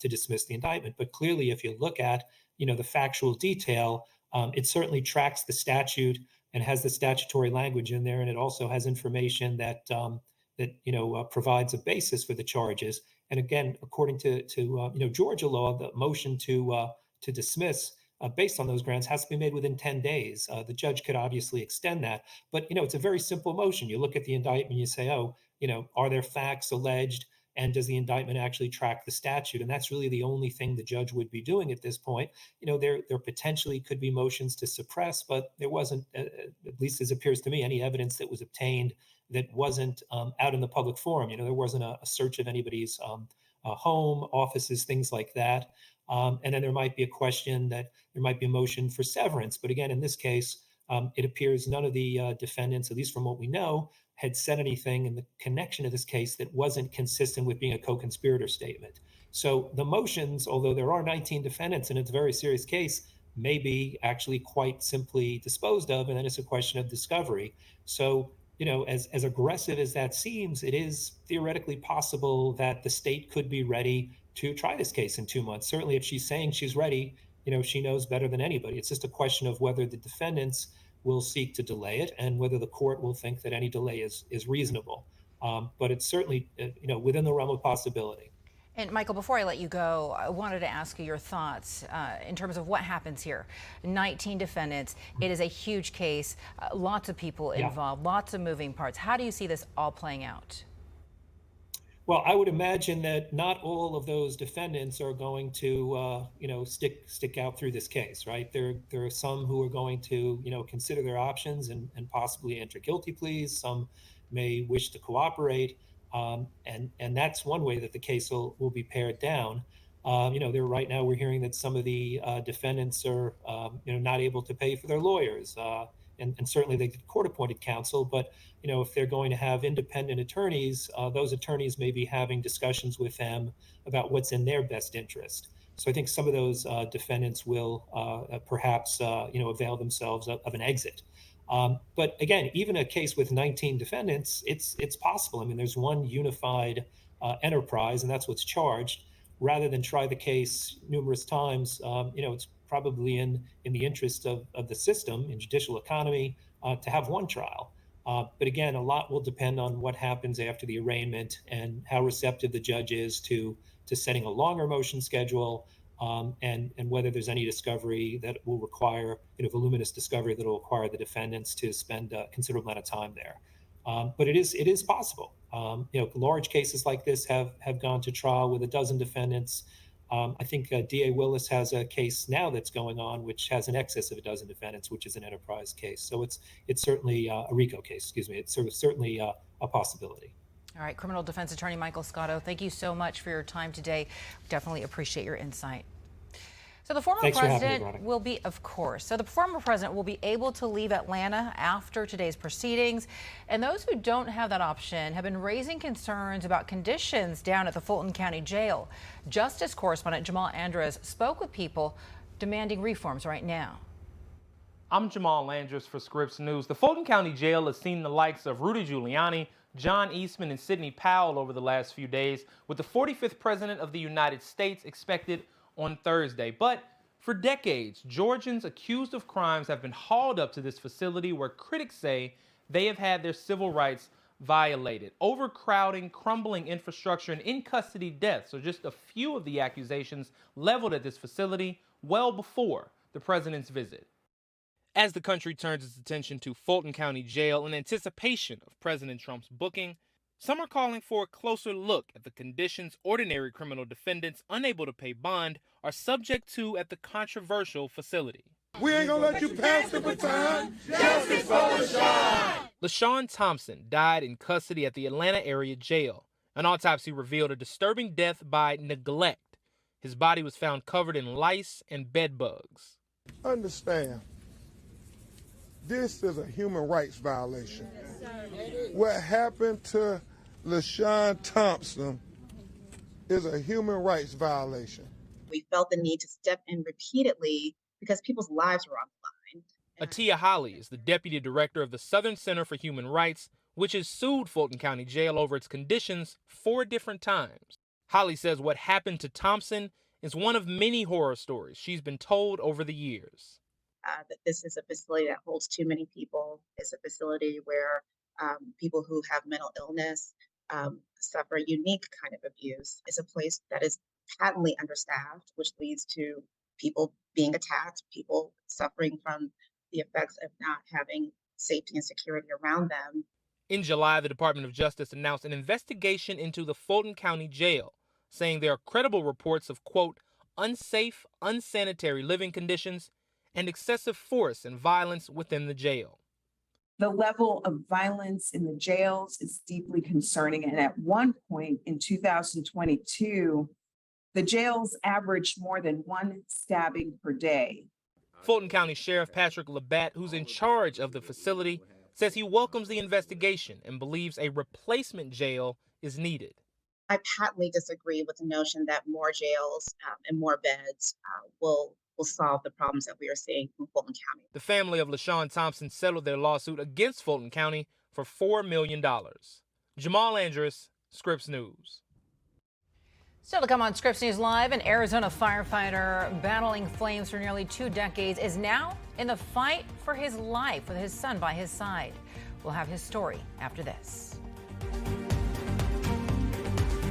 dismiss the indictment. But clearly, if you look at the factual detail, it certainly tracks the statute and has the statutory language in there, and it also has information that provides a basis for the charges. And again, according to Georgia law, the motion to dismiss based on those grounds has to be made within 10 days. The judge could obviously extend that, but it's a very simple motion. You look at the indictment, you say, are there facts alleged, and does the indictment actually track the statute? And that's really the only thing the judge would be doing at this point. There potentially could be motions to suppress, but there wasn't, at least as appears to me, any evidence that was obtained that wasn't out in the public forum. There wasn't a search of anybody's home, offices, things like that. And then there might be a question that there might be a motion for severance. But again, in this case, it appears none of the defendants, at least from what we know, had said anything in the connection to this case that wasn't consistent with being a co-conspirator statement. So the motions, although there are 19 defendants and it's a very serious case, may be actually quite simply disposed of, and then it's a question of discovery. So, as aggressive as that seems, it is theoretically possible that the state could be ready to try this case in 2 months. Certainly, if she's saying she's ready, she knows better than anybody. It's just a question of whether the defendants will seek to delay it and whether the court will think that any delay is reasonable. But it's certainly, within the realm of possibility. And Michael, before I let you go, I wanted to ask you your thoughts in terms of what happens here. 19 defendants. It is a huge case, lots of people involved, lots of moving parts. How do you see this all playing out? Well, I would imagine that not all of those defendants are going to, stick out through this case, right? There are some who are going to, consider their options and possibly enter guilty pleas. Some may wish to cooperate, and that's one way that the case will be pared down. Right now we're hearing that some of the defendants are, not able to pay for their lawyers, and certainly they get court-appointed counsel, but if they're going to have independent attorneys, those attorneys may be having discussions with them about what's in their best interest. So I think some of those defendants will perhaps avail themselves of an exit. But again, even a case with 19 defendants, it's possible. I mean, there's one unified enterprise, and that's what's charged. Rather than try the case numerous times, it's probably in the interest of the system and judicial economy to have one trial. But again, a lot will depend on what happens after the arraignment and how receptive the judge is to setting a longer motion schedule, and whether there's any discovery that will require, voluminous discovery that will require the defendants to spend a considerable amount of time there. But it is possible. Large cases like this have gone to trial with a dozen defendants. I think DA Willis has a case now that's going on, which has an excess of a dozen defendants, which is an enterprise case. So it's certainly a RICO case, excuse me. It's certainly a possibility. All right, criminal defense attorney Michael Scotto, thank you so much for your time today. Definitely appreciate your insight. So the former president will be, of course, so the former president will be able to leave Atlanta after today's proceedings. And those who don't have that option have been raising concerns about conditions down at the Fulton County Jail. Justice correspondent Jamal Andres spoke with people demanding reforms right now. I'm Jamal Landris for Scripps News. The Fulton County Jail has seen the likes of Rudy Giuliani, John Eastman, and Sidney Powell over the last few days, with the 45th President of the United States expected on Thursday. But for decades, Georgians accused of crimes have been hauled up to this facility where critics say they have had their civil rights violated. Overcrowding, crumbling infrastructure, and in-custody deaths are just a few of the accusations leveled at this facility well before the president's visit. As the country turns its attention to Fulton County Jail in anticipation of President Trump's booking, some are calling for a closer look at the conditions ordinary criminal defendants unable to pay bond are subject to at the controversial facility. We ain't gonna let you pass the baton. Justice for LaShawn! LaShawn Thompson died in custody at the Atlanta area jail. An autopsy revealed a disturbing death by neglect. His body was found covered in lice and bed bugs. Understand, this is a human rights violation. What happened to LaShawn Thompson is a human rights violation. We felt the need to step in repeatedly because people's lives were on the line. Atia Holly is the deputy director of the Southern Center for Human Rights, which has sued Fulton County Jail over its conditions 4 different times. Holly says what happened to Thompson is one of many horror stories she's been told over the years. That this is a facility that holds too many people. It's a facility where people who have mental illness suffer a unique kind of abuse. It's a place that is patently understaffed, which leads to people being attacked, people suffering from the effects of not having safety and security around them. In July, the Department of Justice announced an investigation into the Fulton County Jail, saying there are credible reports of, quote, unsafe, unsanitary living conditions and excessive force and violence within the jail. The level of violence in the jails is deeply concerning. And at one point in 2022, the jails averaged more than 1 stabbing per day. Fulton County Sheriff Patrick Labatt, who's in charge of the facility, says he welcomes the investigation and believes a replacement jail is needed. I patently disagree with the notion that more jails and more beds will solve the problems that we are seeing in Fulton County. The family of LaShawn Thompson settled their lawsuit against Fulton County for $4 million. Jamal Andrus, Scripps News. Still to come on Scripps News Live, an Arizona firefighter battling flames for nearly 2 decades is now in the fight for his life with his son by his side. We'll have his story after this.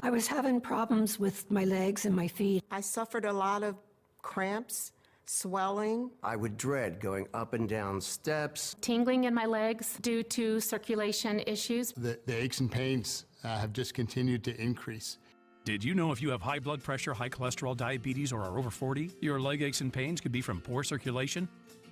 I was having problems with my legs and my feet. I suffered a lot of cramps, swelling. I would dread going up and down steps. Tingling in my legs due to circulation issues. The aches and pains have just continued to increase. Did you know if you have high blood pressure, high cholesterol, diabetes, or are over 40, your leg aches and pains could be from poor circulation?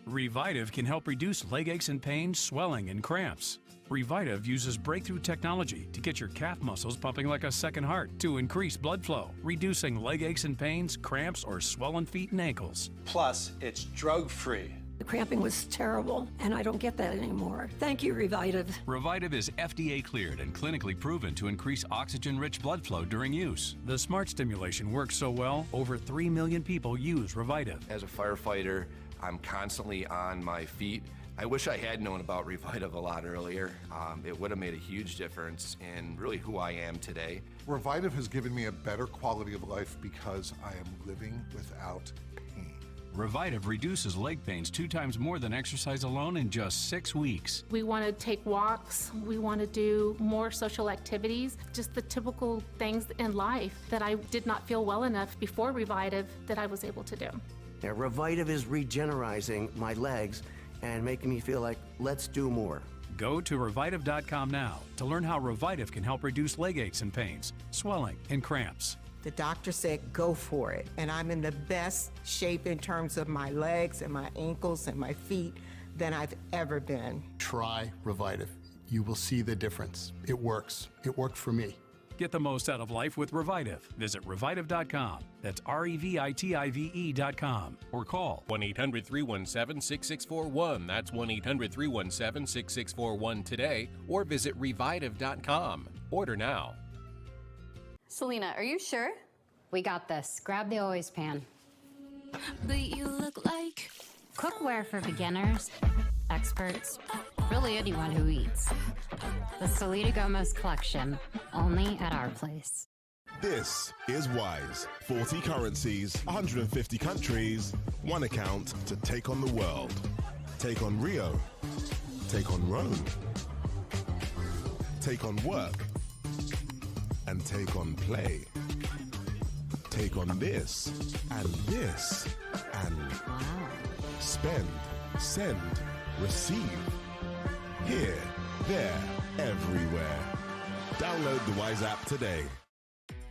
Revitive can help reduce leg aches and pains, swelling, and cramps. Revitive uses breakthrough technology to get your calf muscles pumping like a second heart to increase blood flow, reducing leg aches and pains, cramps, or swollen feet and ankles. Plus, it's drug-free. The cramping was terrible, and I don't get that anymore. Thank you, Revitive. Revitive is FDA cleared and clinically proven to increase oxygen-rich blood flow during use. The smart stimulation works so well, over 3 million people use Revitive. As a firefighter, I'm constantly on my feet. I wish I had known about Revitive a lot earlier. It would have made a huge difference in really who I am today. Revitive has given me a better quality of life because I am living without pain. Revitive reduces leg pains 2 times more than exercise alone in just 6 weeks. We want to take walks. We want to do more social activities, just the typical things in life that I did not feel well enough before Revitive that I was able to do. Now, Revitive is regenerizing my legs and making me feel like, let's do more. Go to Revitive.com now to learn how Revitive can help reduce leg aches and pains, swelling, and cramps. The doctor said, go for it. And I'm in the best shape in terms of my legs and my ankles and my feet than I've ever been. Try Revitive. You will see the difference. It works. It worked for me. Get the most out of life with Revitive. Visit Revitive.com. That's REVITIVE.com. Or call 1-800-317-6641. That's 1-800-317-6641 today. Or visit Revitive.com. Order now. Selena, are you sure? We got this. Grab the always pan. but you look like cookware for beginners, experts, really anyone who eats. The Salida Gomez collection, only at our place. This is Wise. 40 currencies, 150 countries, one account to take on the world. Take on Rio. Take on Rome. Take on work. And take on play. Take on this and this and spend, send, receive. Here, there, everywhere. Download the Wise app today.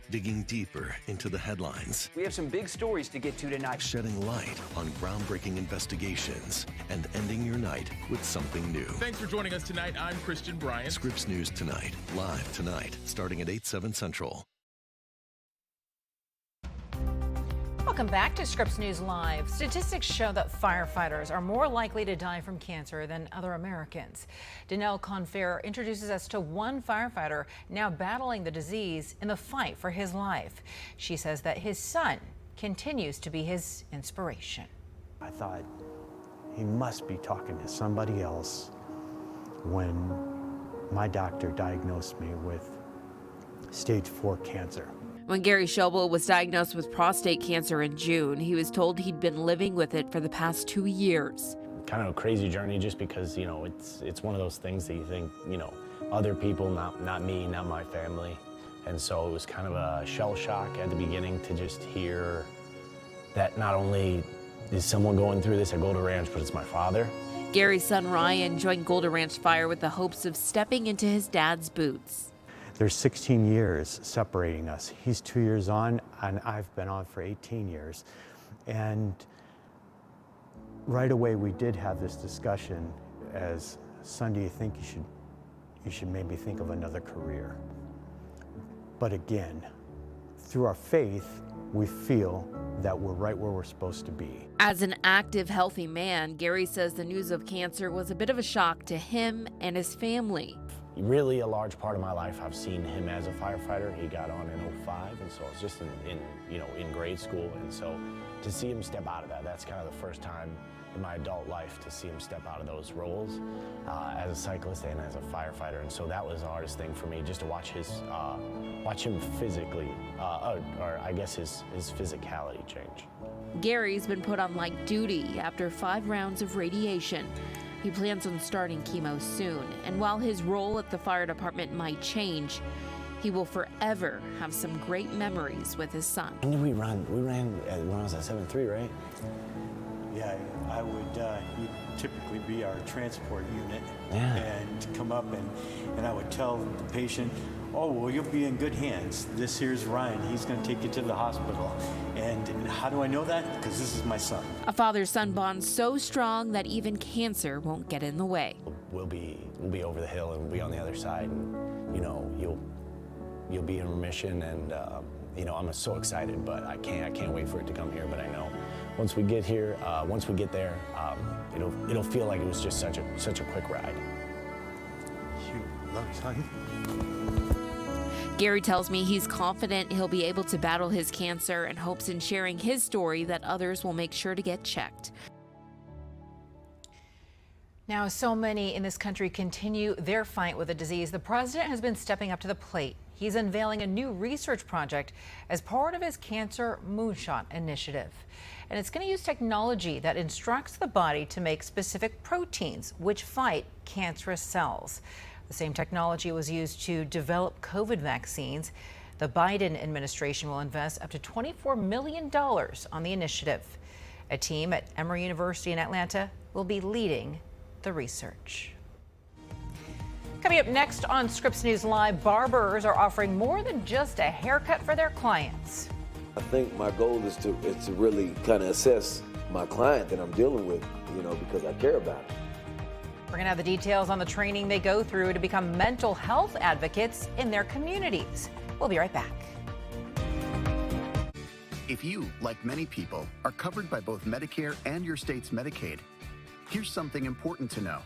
Digging deeper into the headlines. We have some big stories to get to tonight. Shedding light on groundbreaking investigations and ending your night with something new. Thanks for joining us tonight. I'm Christian Bryant. Scripps News Tonight, live tonight, starting at 8/7 Central. Welcome back to Scripps News Live. Statistics show that firefighters are more likely to die from cancer than other Americans. Danelle Confair introduces us to one firefighter now battling the disease in the fight for his life. She says that his son continues to be his inspiration. I thought he must be talking to somebody else when my doctor diagnosed me with stage 4 cancer. When Gary Schobel was diagnosed with prostate cancer in June, he was told he'd been living with it for the past 2 years. Kind of a crazy journey just because, it's one of those things that you think, other people, not me, not my family. And so it was kind of a shell shock at the beginning to just hear that not only is someone going through this at Golden Ranch, but it's my father. Gary's son Ryan joined Golden Ranch Fire with the hopes of stepping into his dad's boots. There's 16 years separating us. He's 2 years on, and I've been on for 18 years. And right away, we did have this discussion as, son, do you think you should maybe think of another career? But again, through our faith, we feel that we're right where we're supposed to be. As an active, healthy man, Gary says the news of cancer was a bit of a shock to him and his family. Really a large part of my life, I've seen him as a firefighter. He got on in 2005, and so I was just in grade school. And so to see him step out of that, that's kind of the first time in my adult life to see him step out of those roles as a cyclist and as a firefighter. And so that was the hardest thing for me, just to watch him physically, or I guess his physicality change. Gary's been put on light duty after 5 rounds of radiation. He plans on starting chemo soon, and while his role at the fire department might change, he will forever have some great memories with his son. When did we run? We ran when I was at 7-3, right? Yeah, I would you'd typically be our transport unit and come up and I would tell the patient, oh, well, you'll be in good hands. This here's Ryan. He's going to take you to the hospital. And how do I know that? Because this is my son. A father-son bond so strong that even cancer won't get in the way. We'll be over the hill and we'll be on the other side. And, you'll be in remission. And, I'm so excited, but I can't wait for it to come here. But I know once we get here, once we get there, it'll feel like it was just such a quick ride. You love your son. Gary tells me he's confident he'll be able to battle his cancer and hopes in sharing his story that others will make sure to get checked. Now, so many in this country continue their fight with the disease. The president has been stepping up to the plate. He's unveiling a new research project as part of his Cancer Moonshot initiative. And it's going to use technology that instructs the body to make specific proteins which fight cancerous cells. The same technology was used to develop COVID vaccines. The Biden administration will invest up to $24 million on the initiative. A team at Emory University in Atlanta will be leading the research. Coming up next on Scripps News Live, barbers are offering more than just a haircut for their clients. I think my goal is to really kind of assess my client that I'm dealing with, because I care about it. We're going to have the details on the training they go through to become mental health advocates in their communities. We'll be right back. If you, like many people, are covered by both Medicare and your state's Medicaid, here's something important to know.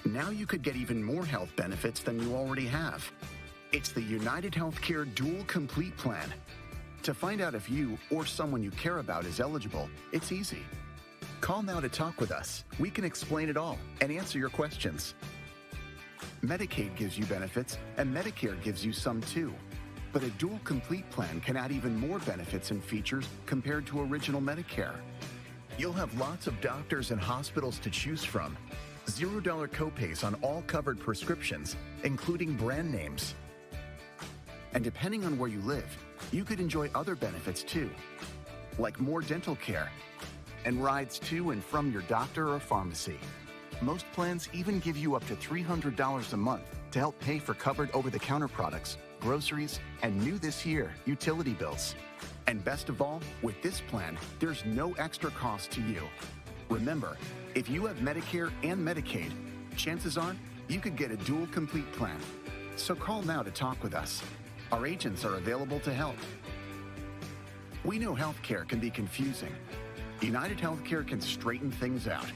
Now you could get even more health benefits than you already have. It's the United Healthcare Dual Complete Plan. To find out if you or someone you care about is eligible, it's easy. Call now to talk with us. We can explain it all and answer your questions. Medicaid gives you benefits, and Medicare gives you some too. But a dual complete plan can add even more benefits and features compared to original Medicare. You'll have lots of doctors and hospitals to choose from. $0 copays on all covered prescriptions, including brand names. And depending on where you live, you could enjoy other benefits too, like more dental care and rides to and from your doctor or pharmacy. Most plans even give you up to $300 a month to help pay for covered over-the-counter products, groceries, and new this year, utility bills. And best of all, with this plan, there's no extra cost to you. Remember, if you have Medicare and Medicaid, chances are you could get a dual complete plan. So call now to talk with us. Our agents are available to help. We know healthcare can be confusing. United Healthcare can straighten things out.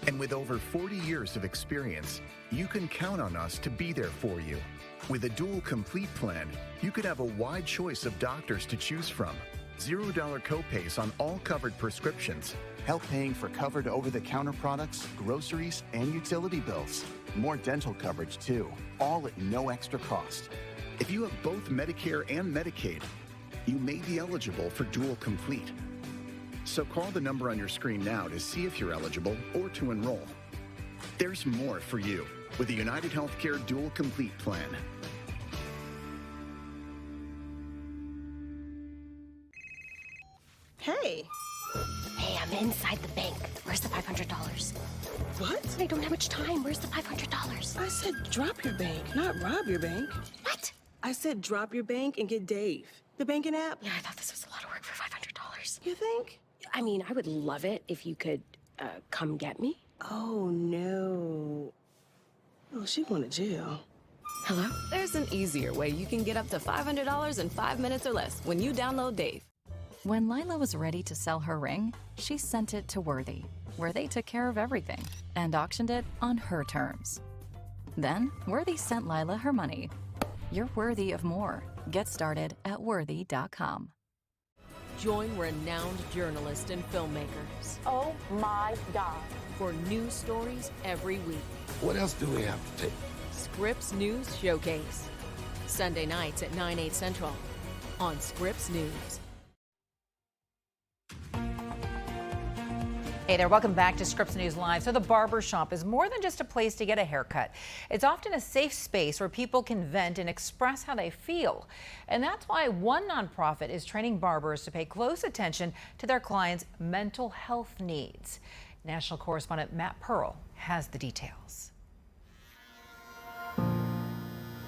And with over 40 years of experience, you can count on us to be there for you. With a dual complete plan, you could have a wide choice of doctors to choose from. $0 copays on all covered prescriptions. Help paying for covered over-the-counter products, groceries, and utility bills. More dental coverage too, all at no extra cost. If you have both Medicare and Medicaid, you may be eligible for dual complete. So call the number on your screen now to see if you're eligible or to enroll. There's more for you with the United Healthcare Dual Complete Plan. Hey. Hey, I'm inside the bank. Where's the $500? What? I don't have much time. Where's the $500? I said drop your bank, not rob your bank. What? I said drop your bank and get Dave. The banking app. Yeah, I thought this was a lot of work for $500. You think? I mean, I would love it if you could come get me. Oh, no. Oh, she going to jail. Hello? There's an easier way you can get up to $500 in 5 minutes or less when you download Dave. When Lila was ready to sell her ring, she sent it to Worthy, where they took care of everything and auctioned it on her terms. Then, Worthy sent Lila her money. You're worthy of more. Get started at worthy.com. Join renowned journalists and filmmakers. Oh my God. For news stories every week. What else do we have to take? Scripps News Showcase. Sunday nights at 9/8 Central on Scripps News. Hey there, welcome back to Scripps News Live. So the barber shop is more than just a place to get a haircut. It's often a safe space where people can vent and express how they feel. And that's why one nonprofit is training barbers to pay close attention to their clients' mental health needs. National correspondent Matt Pearl has the details.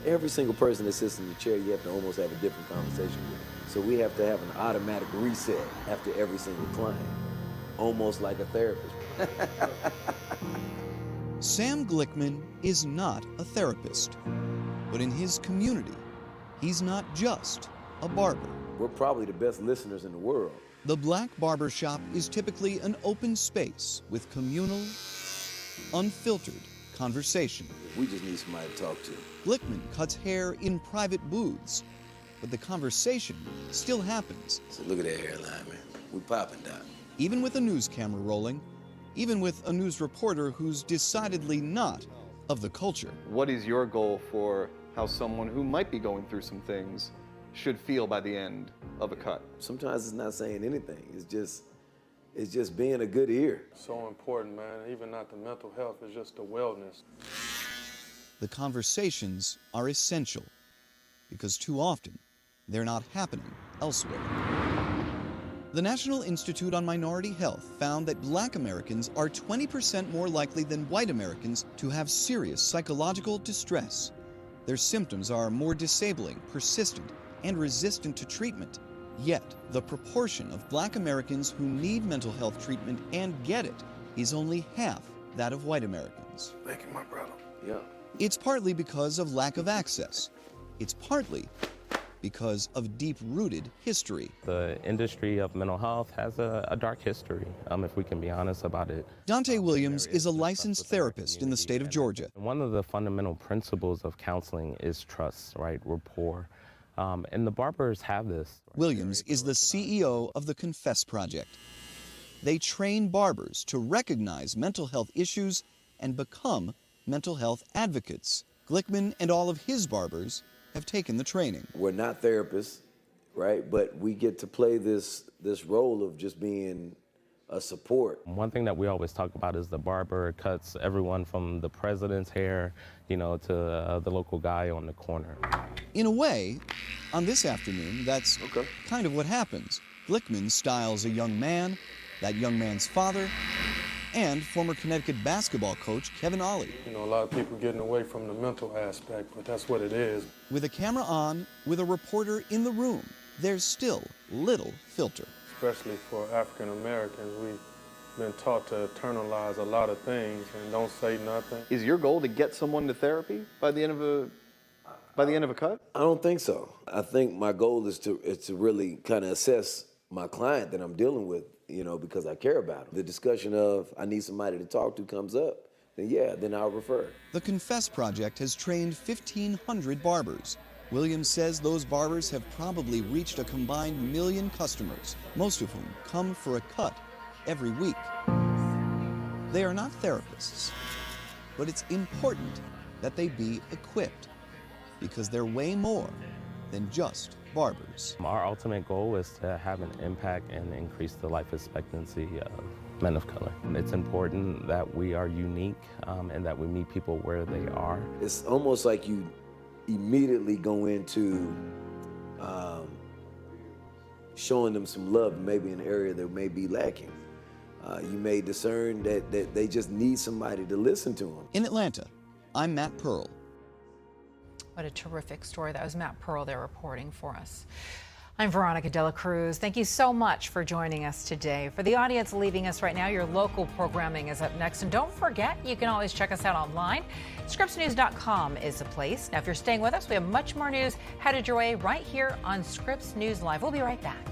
Every single person that sits in the chair, you have to almost have a different conversation with. So we have to have an automatic reset after every single client. Almost like a therapist. Sam Glickman is not a therapist, but in his community, he's not just a barber. We're probably the best listeners in the world. The Black Barber Shop is typically an open space with communal, unfiltered conversation. We just need somebody to talk to. Glickman cuts hair in private booths, but the conversation still happens. So look at that hairline, man. We popping down. Even with a news camera rolling, even with a news reporter who's decidedly not of the culture. What is your goal for how someone who might be going through some things should feel by the end of a cut? Sometimes it's not saying anything. It's just being a good ear. So important, man. Even not the mental health, it's just the wellness. The conversations are essential because too often they're not happening elsewhere. The National Institute on Minority Health found that Black Americans are 20% more likely than white Americans to have serious psychological distress. Their symptoms are more disabling, persistent, and resistant to treatment. Yet, the proportion of Black Americans who need mental health treatment and get it is only half that of white Americans. Thank you, my brother. Yeah. It's partly because of lack of access. It's partly because of deep-rooted history. The industry of mental health has a dark history, if we can be honest about it. Dante Williams is a licensed therapist in the state of Georgia. One of the fundamental principles of counseling is trust, right? Rapport. And the barbers have this. Williams is the CEO of the Confess Project. They train barbers to recognize mental health issues and become mental health advocates. Glickman and all of his barbers have taken the training. We're not therapists, right? But we get to play this role of just being a support. One thing that we always talk about is the barber cuts everyone from the president's hair, to the local guy on the corner. In a way, on this afternoon, that's kind of what happens. Glickman styles a young man, that young man's father, and former Connecticut basketball coach Kevin Ollie. A lot of people getting away from the mental aspect, but that's what it is. With a camera on, with a reporter in the room, there's still little filter. Especially for African Americans, we've been taught to internalize a lot of things and don't say nothing. Is your goal to get someone to therapy by the end of a cut? I don't think so. I think my goal is to really kind of assess my client that I'm dealing with, because I care about him. The discussion of I need somebody to talk to comes up, then I'll refer. The Confess Project has trained 1,500 barbers. Williams says those barbers have probably reached a combined 1 million customers, most of whom come for a cut every week. They are not therapists, but it's important that they be equipped because they're way more than just barbers. Our ultimate goal is to have an impact and increase the life expectancy of men of color. It's important that we are unique and that we meet people where they are. It's almost like you immediately go into showing them some love, maybe in an area that may be lacking. You may discern that they just need somebody to listen to them. In Atlanta, I'm Matt Pearl. What a terrific story. That was Matt Pearl there reporting for us. I'm Veronica Dela Cruz. Thank you so much for joining us today. For the audience leaving us right now, your local programming is up next. And don't forget, you can always check us out online. ScripsNews.com is the place. Now, if you're staying with us, we have much more news headed your way right here on Scripps News Live. We'll be right back.